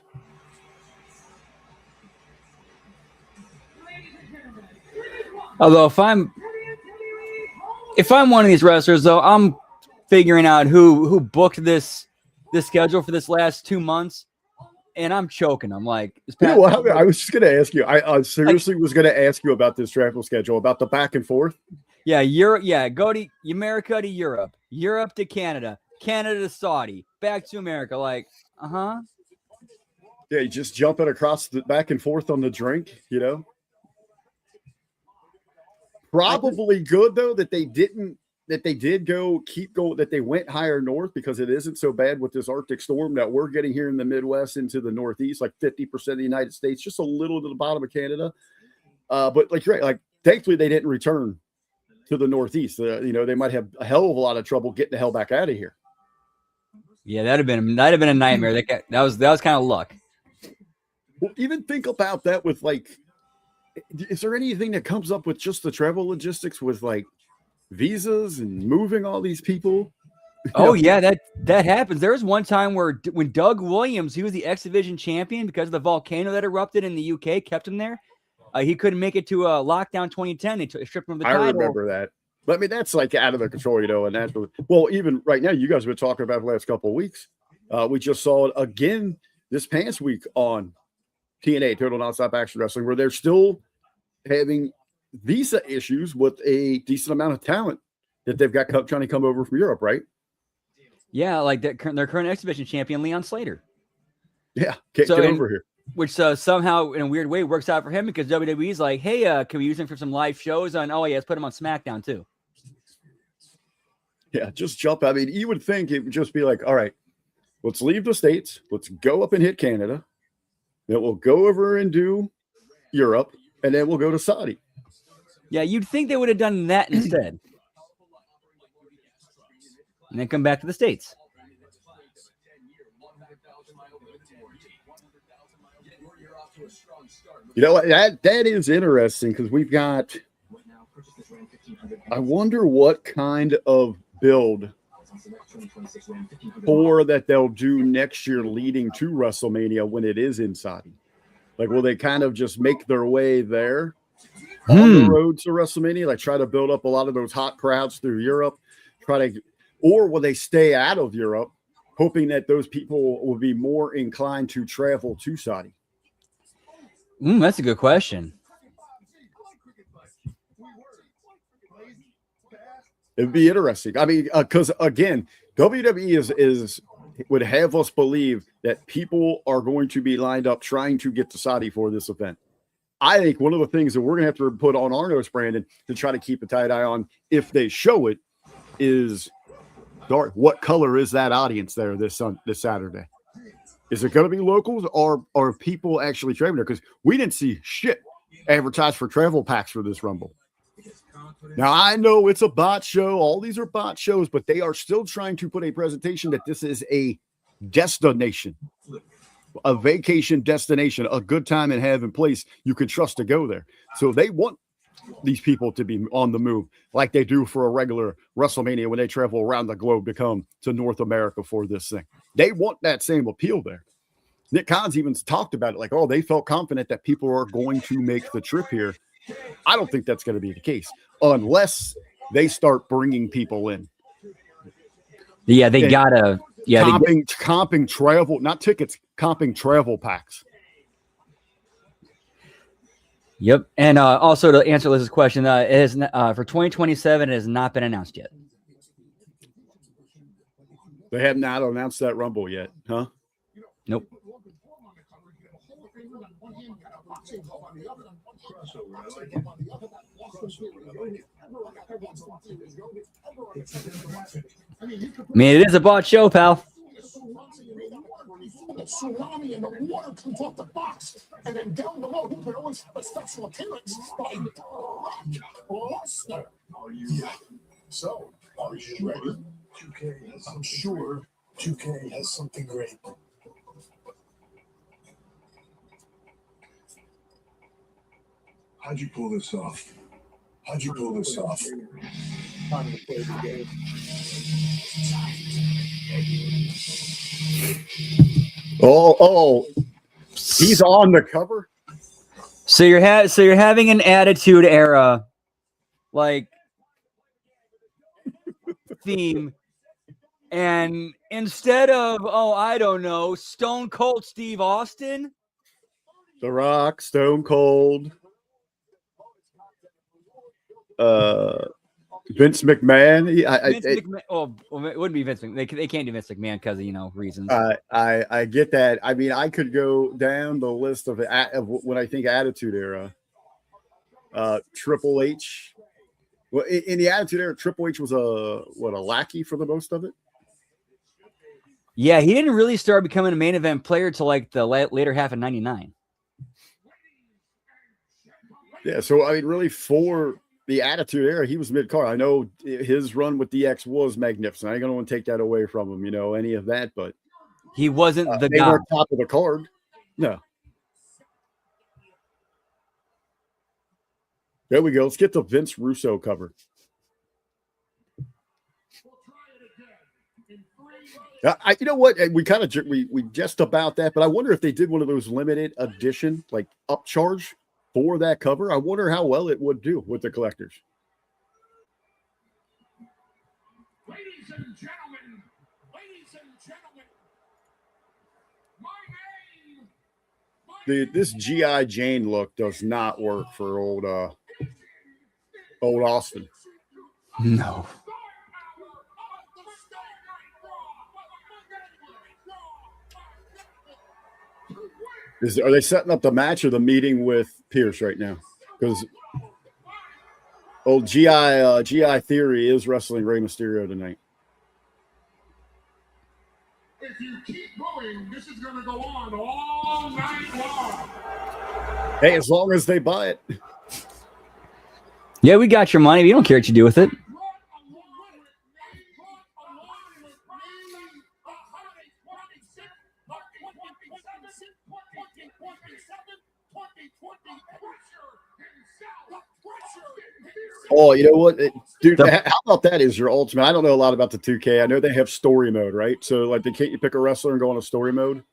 Although if I'm one of these wrestlers, though, I'm figuring out who booked this schedule for this last 2 months, and I'm choking. I'm like, I was just going to ask you. I seriously was going to ask you about this travel schedule, about the back and forth. Yeah, Europe. Yeah, go to America to Europe, Europe to Canada, Canada to Saudi, back to America. Like, Yeah, you just jumping across the back and forth on the drink, you know. Probably good though that they did keep going, that they went higher north, because it isn't so bad with this Arctic storm that we're getting here in the Midwest into the Northeast, like 50% of the United States, just a little to the bottom of Canada. But like, you're right, like thankfully they didn't return to the Northeast. They might have a hell of a lot of trouble getting the hell back out of here. Yeah, that'd have been a nightmare. That was kind of luck. Well, even think about that with like, is there anything that comes up with just the travel logistics with like visas and moving all these people? Oh yeah, that happens. There was one time when Doug Williams, he was the X Division champion, because of the volcano that erupted in the UK, kept him there. He couldn't make it to lockdown 2010. They stripped him of the title. I remember that. But I mean, that's like out of their control, and that's even right now, you guys have been talking about the last couple of weeks. We just saw it again this past week on TNA, Total Nonstop Action Wrestling, where they're still having visa issues with a decent amount of talent that they've got trying to come over from Europe, right? Yeah, like their current X Division champion, Leon Slater. Yeah, get over here. Which somehow, in a weird way, works out for him, because WWE's like, hey, can we use him for some live shows? Let's put him on SmackDown too. Yeah, just jump. I mean, you would think it would just be like, all right, let's leave the States. Let's go up and hit Canada. Then we'll go over and do Europe, and then we'll go to Saudi. Yeah, you'd think they would have done that instead. And then come back to the States. You know, that is interesting, because we've got, I wonder what kind of build for that they'll do next year leading to WrestleMania when it is in Saudi. Like, will they kind of just make their way there on the road to WrestleMania, like try to build up a lot of those hot crowds through Europe, or will they stay out of Europe, hoping that those people will be more inclined to travel to Saudi? That's a good question. It'd be interesting. I mean, because again, WWE would have us believe that people are going to be lined up trying to get to Saudi for this event. I think one of the things that we're going to have to put on our notes, Brandon, to try to keep a tight eye on if they show it is, what color is that audience there this Saturday? Is it going to be locals, or are people actually traveling there? Because we didn't see shit advertised for travel packs for this Rumble. Now, I know it's a bot show. All these are bot shows, but they are still trying to put a presentation that this is a destination, a vacation destination, a good time and having place you can trust to go there. So they want these people to be on the move like they do for a regular WrestleMania when they travel around the globe to come to North America for this thing. They want that same appeal there. Nick Khan's even talked about it, like, oh, they felt confident that people are going to make the trip here. I don't think that's going to be the case unless they start bringing people in. Yeah, they gotta. Yeah, comping travel, not tickets, comping travel packs. Yep, and also to answer Liz's question, it is for 2027. It has not been announced yet. They have not announced that Rumble yet, huh? Nope. I mean, it is a bought show, pal. Tsunami and the water comes off the box, and then down below you can always have a special appearance by Brock Lesnar. So, are you ready? 2K, I'm sure 2K has something great. How'd you pull this off? How'd you pull this off? Oh, he's on the cover. So you're having an Attitude Era like theme, and instead of I don't know, Stone Cold Steve Austin, The Rock, Stone Cold, Vince McMahon. well, it wouldn't be Vince McMahon. They can't do Vince McMahon because of reasons. I get that. I mean, I could go down the list of when I think Attitude Era. Triple H. Well, in the Attitude Era, Triple H was a lackey for the most of it. Yeah, he didn't really start becoming a main event player till like the later half of '99. Yeah, so I mean, really for the Attitude Era, he was mid-card. I know his run with DX was magnificent. I ain't gonna want to take that away from him, any of that, but he wasn't the they guy. weren't top of the card. No. There we go. Let's get the Vince Russo cover. You know what? We kind of we just about that, but I wonder if they did one of those limited edition like upcharge for that cover. I wonder how well it would do with the collectors. Ladies and gentlemen, my name. This G.I. Jane look does not work for old Austin. No. Are they setting up the match or the meeting with Pierce right now? Because old GI Theory is wrestling Rey Mysterio tonight. If you keep going, this is going to go on all night long. Hey, as long as they buy it. Yeah, we got your money. We don't care what you do with it. Oh, you know what, dude? How about that is your ultimate? I don't know a lot about the 2K. I know they have story mode, right? So, like, can't you pick a wrestler and go on a story mode?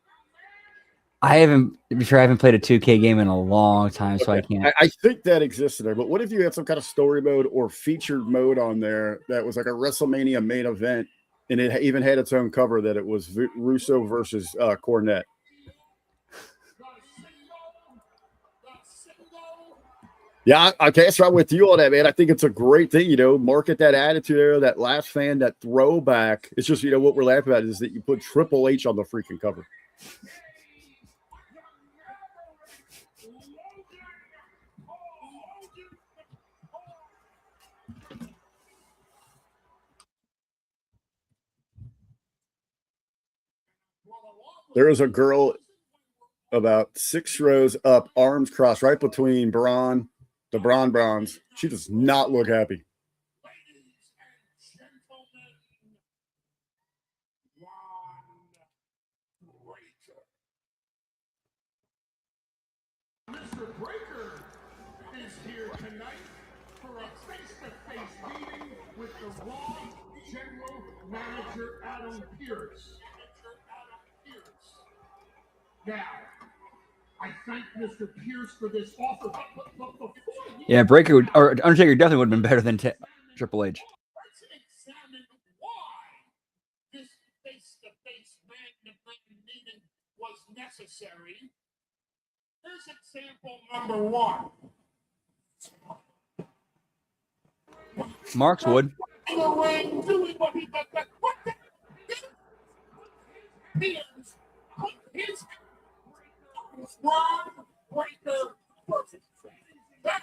I haven't played a 2K game in a long time, so I can't. I think that exists there. But what if you had some kind of story mode or featured mode on there that was like a WrestleMania main event, and it even had its own cover that it was Russo versus Cornette? Yeah, I guess I'm with you on that, man. I think it's a great thing, market that Attitude Era, that last fan, that throwback. It's just, what we're laughing at is that you put Triple H on the freaking cover. There is a girl about 6 rows up, arms crossed, right between the Bronze. She does not look happy. Mr. Breaker is here tonight for a face-to-face meeting with the Raw General Manager Adam Pearce. Now, I thank Mr. Pearce for this offer. Yeah, Breaker or Undertaker definitely would have been better than Triple H. Let's examine why this face-to-face man-to-man meeting was necessary. Here's example number 1. Marks would. In the ring, doing what he does. What the? Pearce put his Ron Breaker versus that.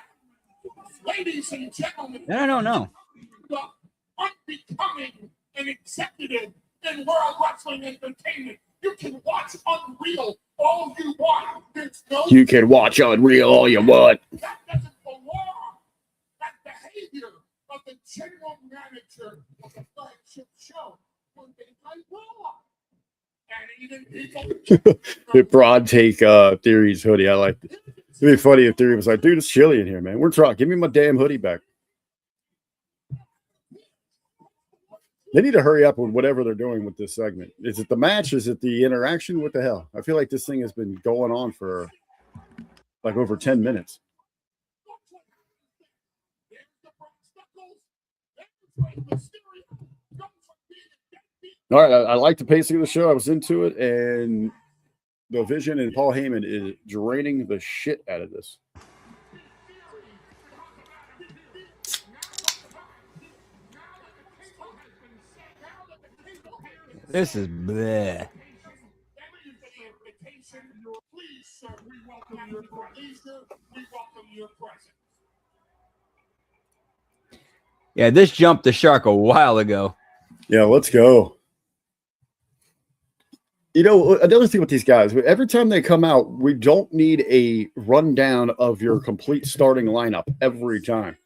Ladies and gentlemen, No. the unbecoming an executive in World Wrestling Entertainment. You can watch Unreal all you want. You can watch Unreal all you want. That doesn't belong. That behavior of the general manager of the flagship show Monday Night Raw. And even people The broad take Theory's hoodie. I like it. It'd be funny if Theory was like, dude, it's chilly in here, man. We're trying. Give me my damn hoodie back. They need to hurry up with whatever they're doing with this segment. Is it the match? Is it the interaction? What the hell? I feel like this thing has been going on for like over 10 minutes. All right, I like the pacing of the show. I was into it, and the Vision and Paul Heyman is draining the shit out of this. This is bleh. Yeah, this jumped the shark a while ago. Yeah, let's go. You know, another thing with these guys, every time they come out, we don't need a rundown of your complete starting lineup every time.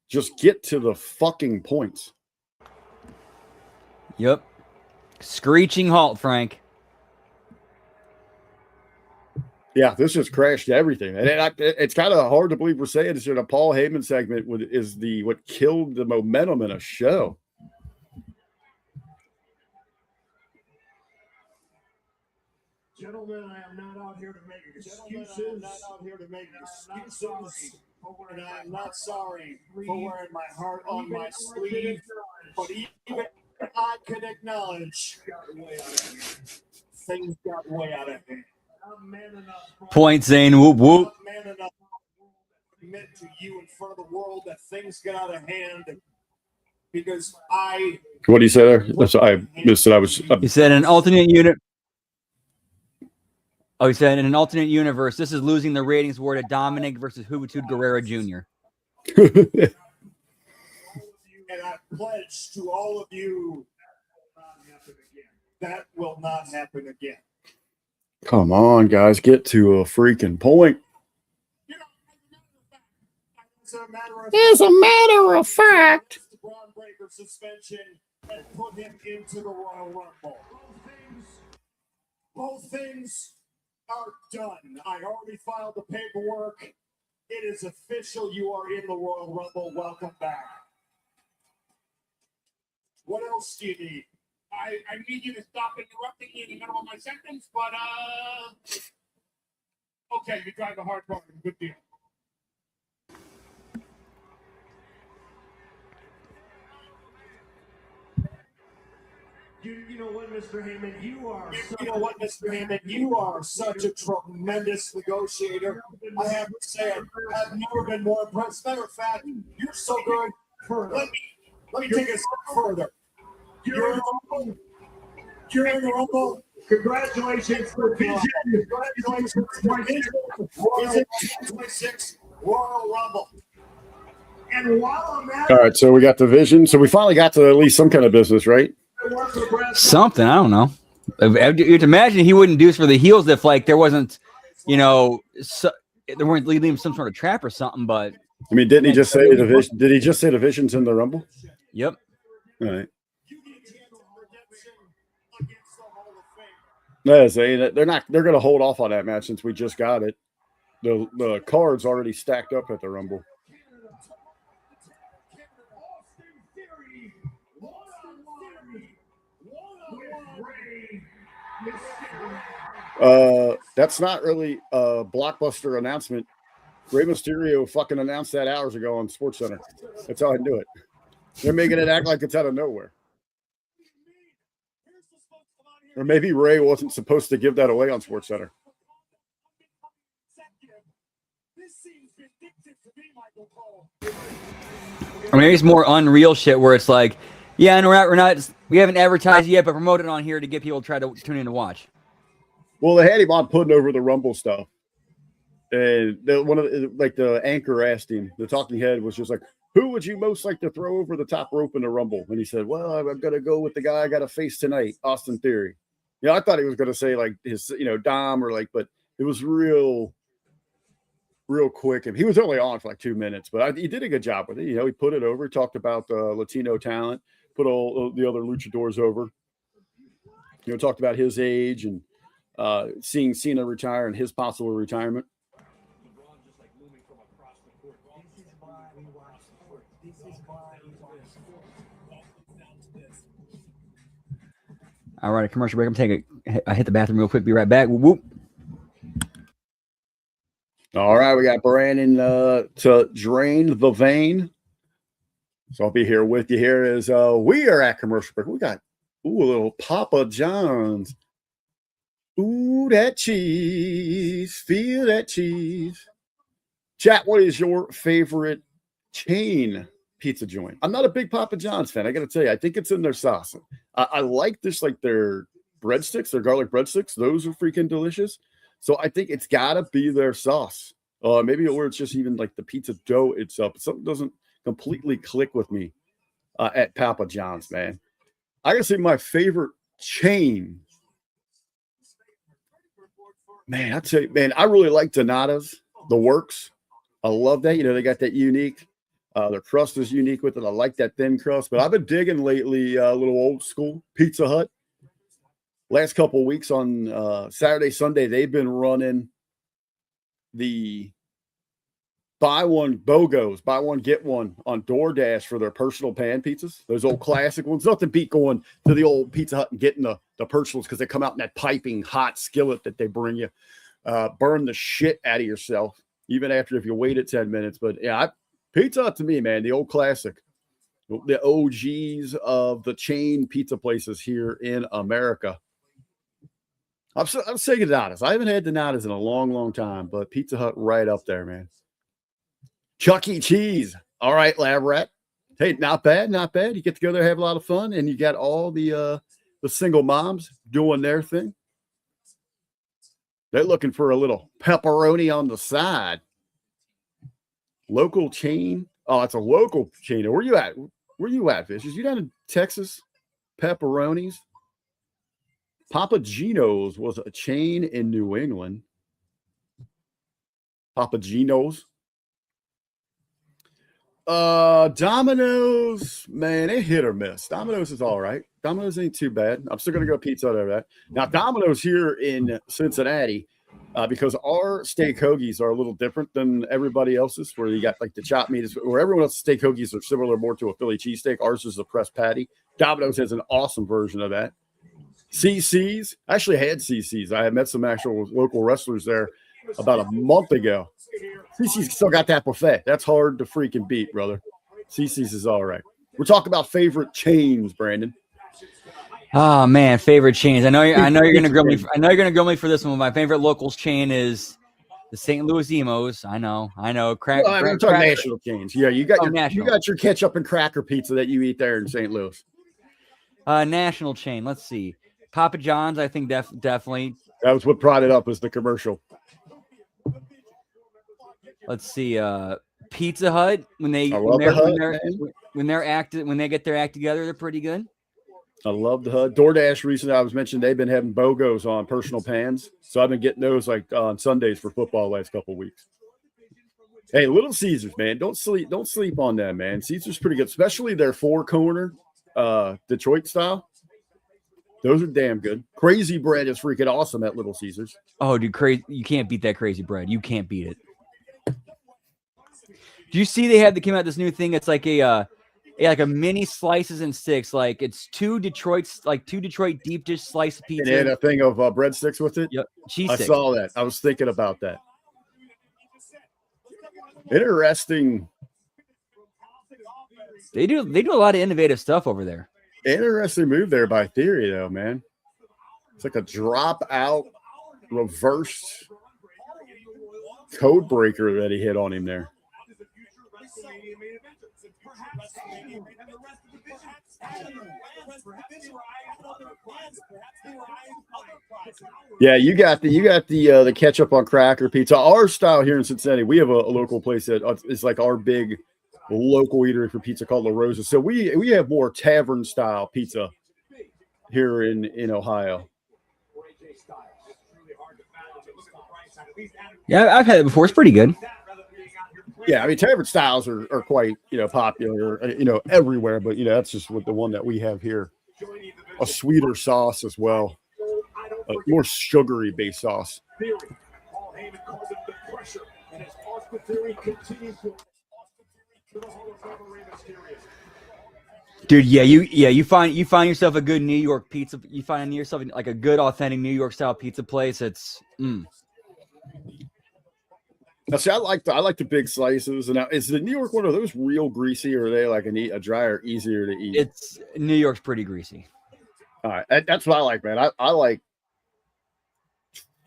Just get to the fucking points. Yep. Screeching halt, Frank. Yeah, this just crashed everything. And it's kind of hard to believe we're saying this in a Paul Heyman segment is what killed the momentum in a show. Gentlemen, I am not out here to make excuses. And I'm not sorry for wearing my heart on my sleeve. But even I can acknowledge things got way out of hand. I'm man enough. Point Zane, whoop whoop. I'm man enough to admit to you in front of the world that things get out of hand because I. What do you say there? I missed it. He said an alternate unit. Oh, he said in an alternate universe, this is losing the ratings war to Dominic versus Juventud Guerrero Jr. And I pledge to all of you that will not happen again. Come on, guys, get to a freaking point. As a matter of fact, the groundbreaker suspension and put him into the Royal Rumble. Both things are done. I already filed the paperwork. It is official. You are in the Royal Rumble. Welcome back. What else do you need? I need you to stop interrupting me in the middle of my sentence, but okay, you drive a hard bargain. Good deal. You know what, Mr. Heyman? You are such a tremendous negotiator. I have to say, I've never been more impressed. Matter of fact, you're so good. Let me take a step further. You're in the Rumble. Congratulations for Vision. Congratulations for Vision. 26 Royal Rumble. And while I'm at All right, so we got the Vision. So we finally got to at least some kind of business, right? Something, I don't know. You'd imagine he wouldn't do this for the heels if, like, there wasn't, they weren't leading him some sort of trap or something. But I mean, didn't he just say the Vision? Did he just say the Vision's in the Rumble? Yep. All right. No, they're not. They're going to hold off on that match since we just got it. The card's already stacked up at the Rumble. That's not really a blockbuster announcement. Rey Mysterio fucking announced that hours ago on SportsCenter. That's how I do it. They're making it act like it's out of nowhere. Or maybe Rey wasn't supposed to give that away on SportsCenter. I mean, it's more unreal shit where it's like, yeah, and we haven't advertised yet, but promote it on here to get people to try to tune in to watch. Well, they had him on putting over the Rumble stuff. And the anchor asked him, the talking head was just like, who would you most like to throw over the top rope in the Rumble? And he said, well, I'm going to go with the guy I got to face tonight, Austin Theory. I thought he was going to say like his, Dom or like, but it was real quick. And he was only on for like 2 minutes, but he did a good job with it. He put it over. He talked about Latino talent, put all the other luchadors over. Talked about his age and seeing Cena retire and his possible retirement. All right, a commercial break. I hit the bathroom real quick. Be right back. Whoop. All right, we got Brandon to drain the vein. So I'll be here with you here as we are at commercial break. We got a little Papa John's. Ooh, that cheese. Feel that cheese. Chat, what is your favorite chain pizza joint? I'm not a big Papa John's fan. I got to tell you, I think it's in their sauce. I like this, like their breadsticks, their garlic breadsticks. Those are freaking delicious. So I think it's got to be their sauce. Maybe or it's just even like the pizza dough itself. But something doesn't completely click with me at Papa John's, man. I got to say my favorite chain. Man, I tell you, man, I really like Donata's, the works. I love that. You know, they got that unique. Their crust is unique with it. I like that thin crust. But I've been digging lately a little old school Pizza Hut. Last couple of weeks on Saturday, Sunday, they've been running the buy one BOGOs, buy one, get one on DoorDash for their personal pan pizzas. Those old classic ones. Nothing beat going to the old Pizza Hut and getting the personals because they come out in that piping hot skillet that they bring you. Burn the shit out of yourself, even after if you waited 10 minutes. But yeah, Pizza Hut to me, man, the old classic. The OGs of the chain pizza places here in America. I'm saying Donatas. I haven't had Donatas in a long, long time, but Pizza Hut right up there, man. Chuck E. Cheese. All right, Lab Rat. Hey, not bad, not bad. You get to go there, have a lot of fun, and you got all the single moms doing their thing. They're looking for a little pepperoni on the side. Local chain. Oh, it's a local chain. Where you at? Where you at, Fishes? You down in Texas? Pepperonis. Papa Gino's was a chain in New England. Papa Gino's. Domino's, man, they hit or miss. Domino's is all right. Domino's ain't too bad. I'm still going to go Pizza Hut over that. Now, Domino's here in Cincinnati, because our steak hoagies are a little different than everybody else's, where you got like the chopped meat, where everyone else's steak hoagies are similar more to a Philly cheesesteak. Ours is a pressed patty. Domino's has an awesome version of that. CC's, I actually had CC's. I had met some actual local wrestlers there about a month ago. CC's still got that buffet. That's hard to freaking beat, brother. CC's is all right. We're talking about favorite chains, Brandon. Oh man, favorite chains. I know you're gonna grill me. I know you're gonna grill me for this one. My favorite locals chain is the St. Louis Emos. I know. I'm talking national chains. Yeah, you got your ketchup and cracker pizza that you eat there in St. Louis. National chain. Let's see. Papa John's. I think definitely. That was what brought it up. Was the commercial. Let's see. Pizza Hut when they get their act together, they're pretty good. I love the Hut. DoorDash recently, I was mentioning they've been having BOGOs on personal pans, so I've been getting those like on Sundays for football the last couple of weeks. Hey, Little Caesars, man, don't sleep on them, man. Caesars pretty good, especially their four corner Detroit style. Those are damn good. Crazy bread is freaking awesome at Little Caesars. Oh, dude, crazy! You can't beat that crazy bread. You can't beat it. Do you see they came out this new thing? It's like a mini slices and sticks. Like it's two Detroit deep dish slice of pizza. And a thing of breadsticks with it. Yep, cheese. I saw that. I was thinking about that. Interesting. They do a lot of innovative stuff over there. Interesting move there by Theory, though, man. It's like a drop out reverse code breaker that he hit on him there. Yeah, you got the ketchup on cracker pizza. Our style here in Cincinnati, we have a local place that is like our big local eatery for pizza called La Rosa. So we have more tavern style pizza here in Ohio. Yeah, I've had it before. It's pretty good. Yeah, I mean, tavern styles are quite, popular, everywhere. But, that's just what the one that we have here. A sweeter sauce as well. more sugary based sauce. Theory. Paul Heyman calls it the pressure. And as Austin Theory continues to the Hall of Famer Rey Mysterio. Dude, you find yourself a good New York pizza. You find yourself like a good authentic New York style pizza place. It's Now, see, I like the big slices. And now, is the New York one, are those real greasy, or are they like a drier, easier to eat? It's New York's pretty greasy. All right, that's what I like, man. I like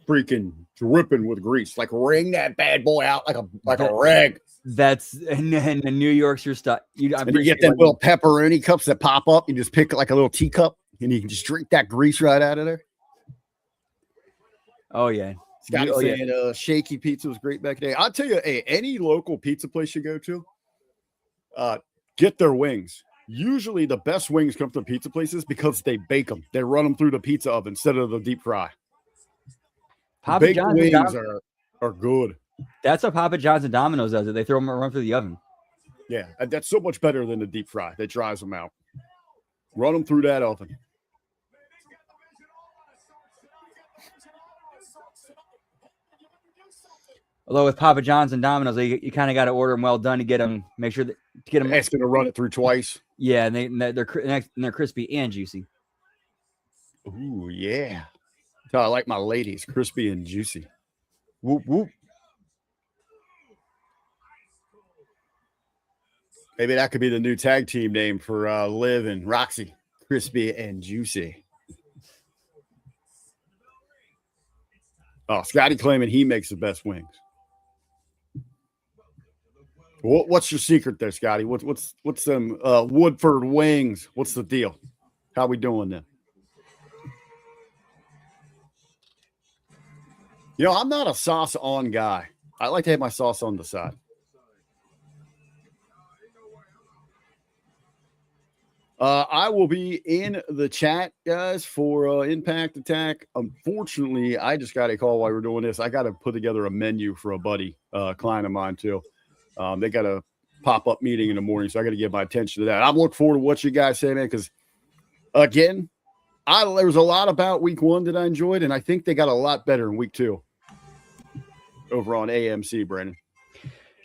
freaking dripping with grease, like wring that bad boy out like a rag. That's and the New York's your stuff. You get them little pepperoni cups that pop up. You just pick like a little teacup, and you can just drink that grease right out of there. Oh yeah. Scotty saying shaky pizza was great back in the day. I'll tell you, any local pizza place you go to, get their wings. Usually the best wings come from pizza places because they bake them. They run them through the pizza oven instead of the deep fry. Papa John's wings are good. That's how Papa John's and Domino's does it. They throw them run through the oven. Yeah, that's so much better than the deep fry. That dries them out. Run them through that oven. Although with Papa John's and Domino's, you kind of got to order them well done to get them. Make sure to get them. Asking to run it through twice. Yeah, and they're crispy and juicy. Ooh, yeah. I like my ladies crispy and juicy. Whoop whoop. Maybe that could be the new tag team name for Liv and Roxy. Crispy and juicy. Oh, Scotty claiming he makes the best wings. What's your secret there, Scotty? What's them Woodford wings? What's the deal? How we doing then? You know, I'm not a sauce on guy. I like to have my sauce on the side. I will be in the chat, guys, for Impact Attack. Unfortunately, I just got a call while we're doing this. I got to put together a menu for a buddy, client of mine, too. They got a pop-up meeting in the morning, so I got to give my attention to that. I'm looking forward to what you guys say, man, because, again, there was a lot about week one that I enjoyed, and I think they got a lot better in week two over on AMC, Brandon.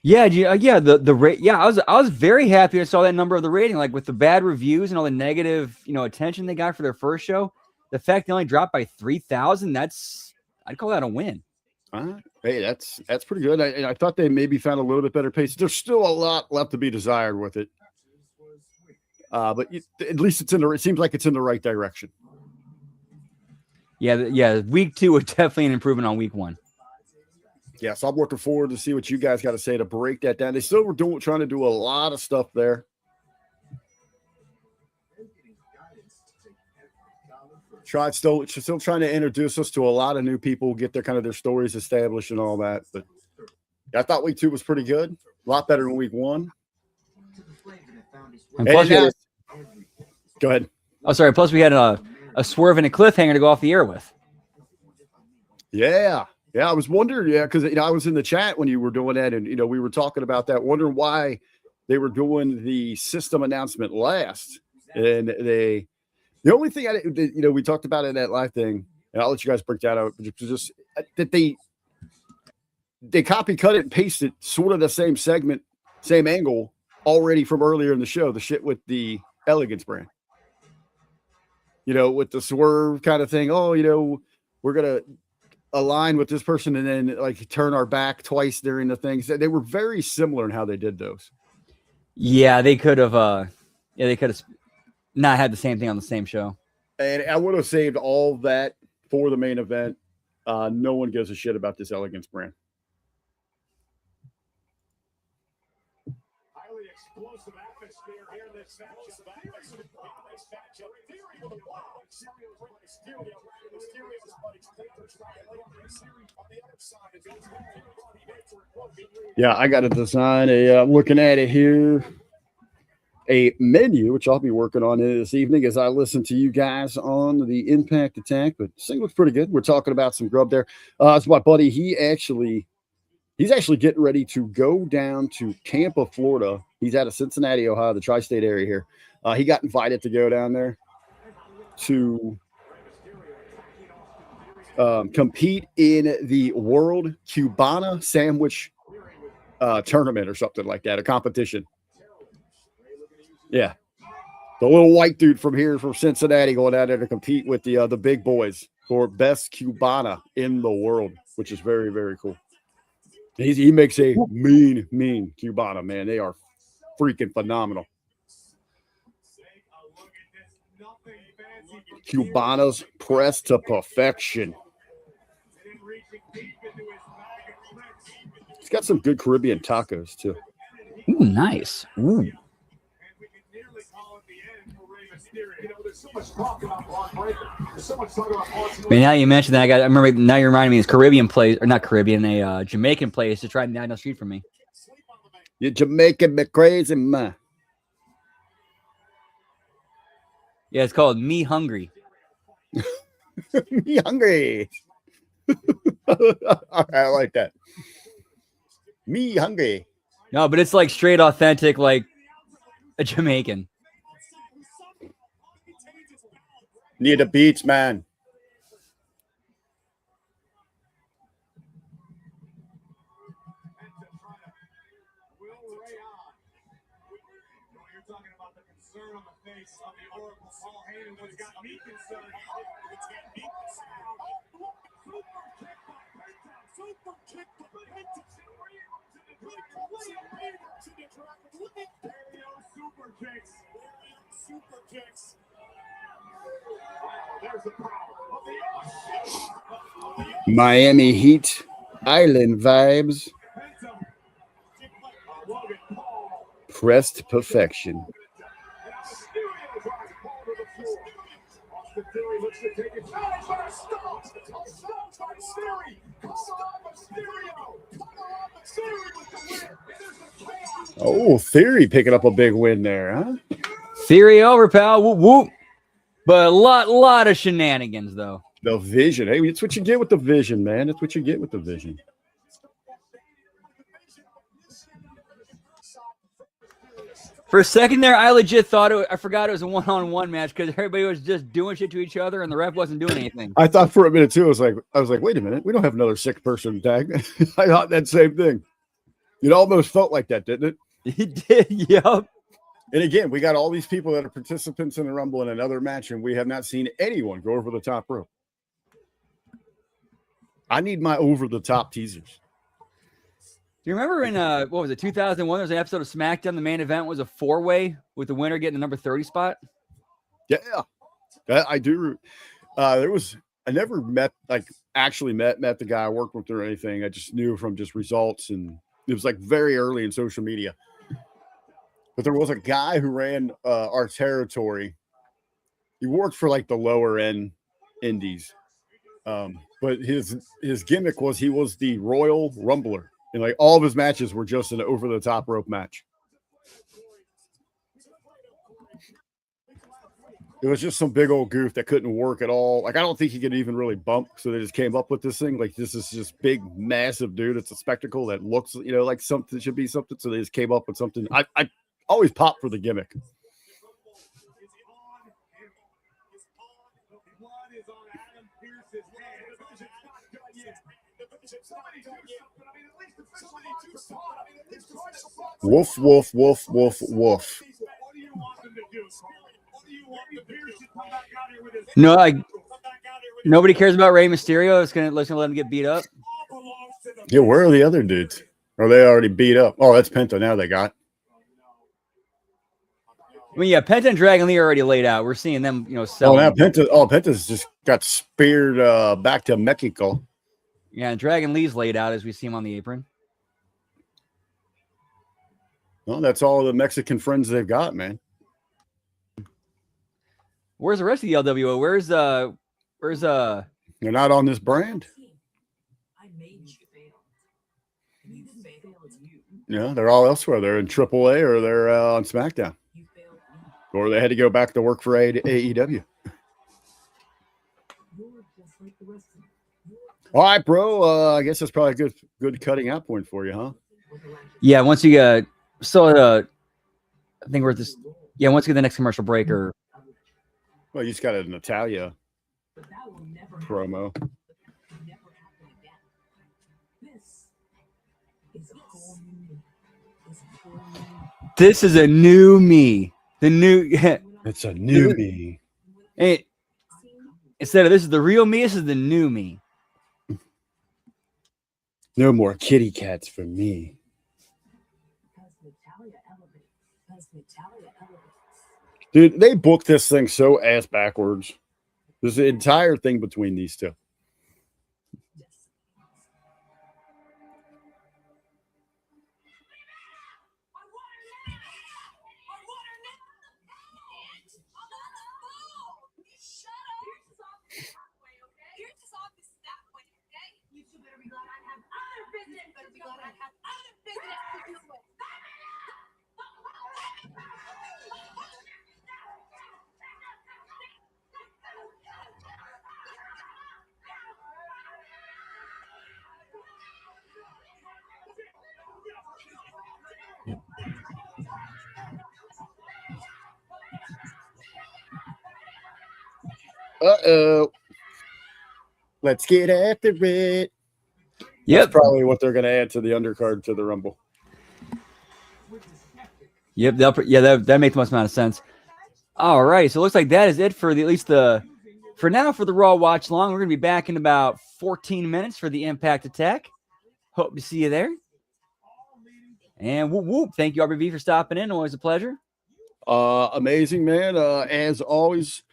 Yeah, the rate. Yeah, I was very happy I saw that number of the rating. Like with the bad reviews and all the negative, attention they got for their first show, the fact they only dropped by 3,000, I'd call that a win. Hey, that's pretty good. I thought they maybe found a little bit better pace. There's still a lot left to be desired with it, but at least it seems like it's in the right direction. Yeah. Week two was definitely an improvement on week one. Yeah, so I'm looking forward to see what you guys got to say to break that down. They still were trying to do a lot of stuff there. Still trying to introduce us to a lot of new people, get their stories established and all that. But yeah, I thought week two was pretty good. A lot better than week one. And plus go ahead. Oh, sorry. Plus we had a swerve and a cliffhanger to go off the air with. Yeah. Yeah, I was wondering, because I was in the chat when you were doing that, and we were talking about that, wondering why they were doing the system announcement last. And the only thing we talked about in that live thing, and I'll let you guys break that out, just that they copy cut it and pasted sort of the same segment, same angle already from earlier in the show, the shit with the Elegance brand. With the swerve kind of thing. Oh, we're gonna align with this person and then turn our back twice during the things. They were very similar in how they did those. Yeah, they could have not had the same thing on the same show. And I would have saved all that for the main event. No one gives a shit about this Elegance brand. Highly explosive atmosphere here in this matchup. Yeah, I got to design I'm looking at it here, a menu, which I'll be working on this evening as I listen to you guys on the Impact Attack. But this thing looks pretty good. We're talking about some grub there. It's my buddy. He's actually getting ready to go down to Tampa, Florida. He's out of Cincinnati, Ohio, the tri-state area here. He got invited to go down there to compete in the World Cubana Sandwich tournament or something like that, a competition. Yeah. The little white dude from here, from Cincinnati, going out there to compete with the big boys for best Cubana in the world, which is very, very cool. He makes a mean Cubana, man. They are freaking phenomenal. Cubanas pressed to perfection. It's got some good Caribbean tacos too. Ooh, nice. Ooh. Man, now you mentioned that, I remember. Now you're reminding me of this Caribbean place, or not Caribbean, a Jamaican place to try down the street from me. You Jamaican be crazy, man. Yeah, it's called Me Hungry. Me hungry. I like that. Me hungry. No, but it's like straight authentic, like a Jamaican. Need a beach, man. Miami Heat Island vibes. Pressed perfection. Oh, Theory picking up a big win there, huh? Theory over, pal. Whoop, whoop. But a lot of shenanigans, though. The vision. Hey, it's what you get with the vision, man. That's what you get with the vision. For a second there, I legit thought I forgot it was a one-on-one match because everybody was just doing shit to each other and the ref wasn't doing anything. I thought for a minute too. I was like, wait a minute, we don't have another 6-person tag. I thought that same thing. It almost felt like that, didn't it? It did, yep. And again, we got all these people that are participants in the Rumble in another match, and we have not seen anyone go over the top rope. I need my over-the-top teasers. Do you remember in, what was it, 2001, there was an episode of SmackDown, the main event was a 4-way with the winner getting the number 30 spot? Yeah, that I do. I never actually met the guy I worked with or anything. I just knew from just results, and it was like very early in social media. But there was a guy who ran our territory. He worked for like the lower end indies. But his gimmick was he was the Royal Rumbler. And like all of his matches were just an over-the-top rope match. It was just some big old goof that couldn't work at all. Like, I don't think he could even really bump. So they just came up with this thing. Like, this is just big, massive dude. It's a spectacle that looks, like something should be something. So they just came up with something. I always pop for the gimmick. Woof, woof, woof, woof, woof. No, nobody cares about Rey Mysterio. Let's gonna let him get beat up. Yeah, where are the other dudes? Are they already beat up? Oh, that's Penta now they got. I mean, yeah, Penta and Dragon Lee are already laid out. We're seeing them, selling. Oh, now Penta's just got speared back to Mexico. Yeah, and Dragon Lee's laid out as we see him on the apron. Well, that's all the Mexican friends they've got, man. Where's the rest of the LWO? Where's They're not on this brand. Yeah, they're all elsewhere. They're in AAA or they're on SmackDown. Or they had to go back to work for AEW. All right, bro. I guess that's probably a good cutting out point for you, huh? Yeah, once you get I think we're at this. Yeah, once you get the next commercial break or. Well, you just got a Natalia promo. This is a new me. The new It's a new me. hey, instead of this is the real me, this is the new me. No more kitty cats for me. Dude, they booked this thing so ass backwards. There's an entire thing between these two. Uh-oh. Let's get after it. Yep. That's probably what they're going to add to the undercard to the Rumble. Yep. That makes the most amount of sense. All right. So it looks like that is it for at least for now for the Raw watch long. We're going to be back in about 14 minutes for the Impact Attack. Hope to see you there. And whoop, whoop. Thank you, RBV, for stopping in. Always a pleasure. Amazing, man. As always,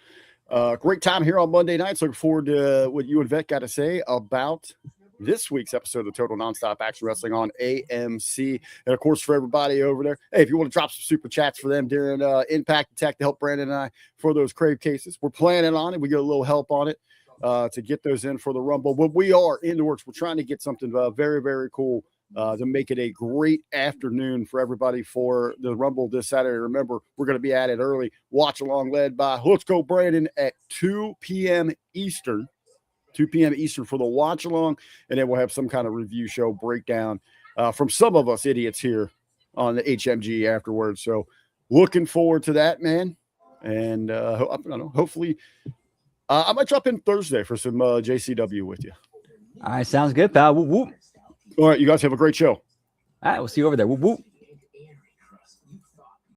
great time here on Monday nights. Looking forward to what you and Vet got to say about this week's episode of Total Nonstop Action Wrestling on AMC. And, of course, for everybody over there, hey, if you want to drop some super chats for them during Impact Attack to help Brandon and I for those crave cases, we're planning on it. We get a little help on it to get those in for the Rumble. But we are in the works. We're trying to get something very, very cool to make it a great afternoon for everybody for the Rumble this Saturday. Remember, we're going to be at it early. Watch along led by Let's Go Brandon at 2 p.m. Eastern. 2 p.m. Eastern for the watch along, and then we'll have some kind of review show breakdown from some of us idiots here on the HMG afterwards. So looking forward to that, man. And I don't know, hopefully I might drop in Thursday for some JCW with you. All right. Sounds good, pal. Whoop, whoop. All right. You guys have a great show. All right. We'll see you over there. Whoop, whoop.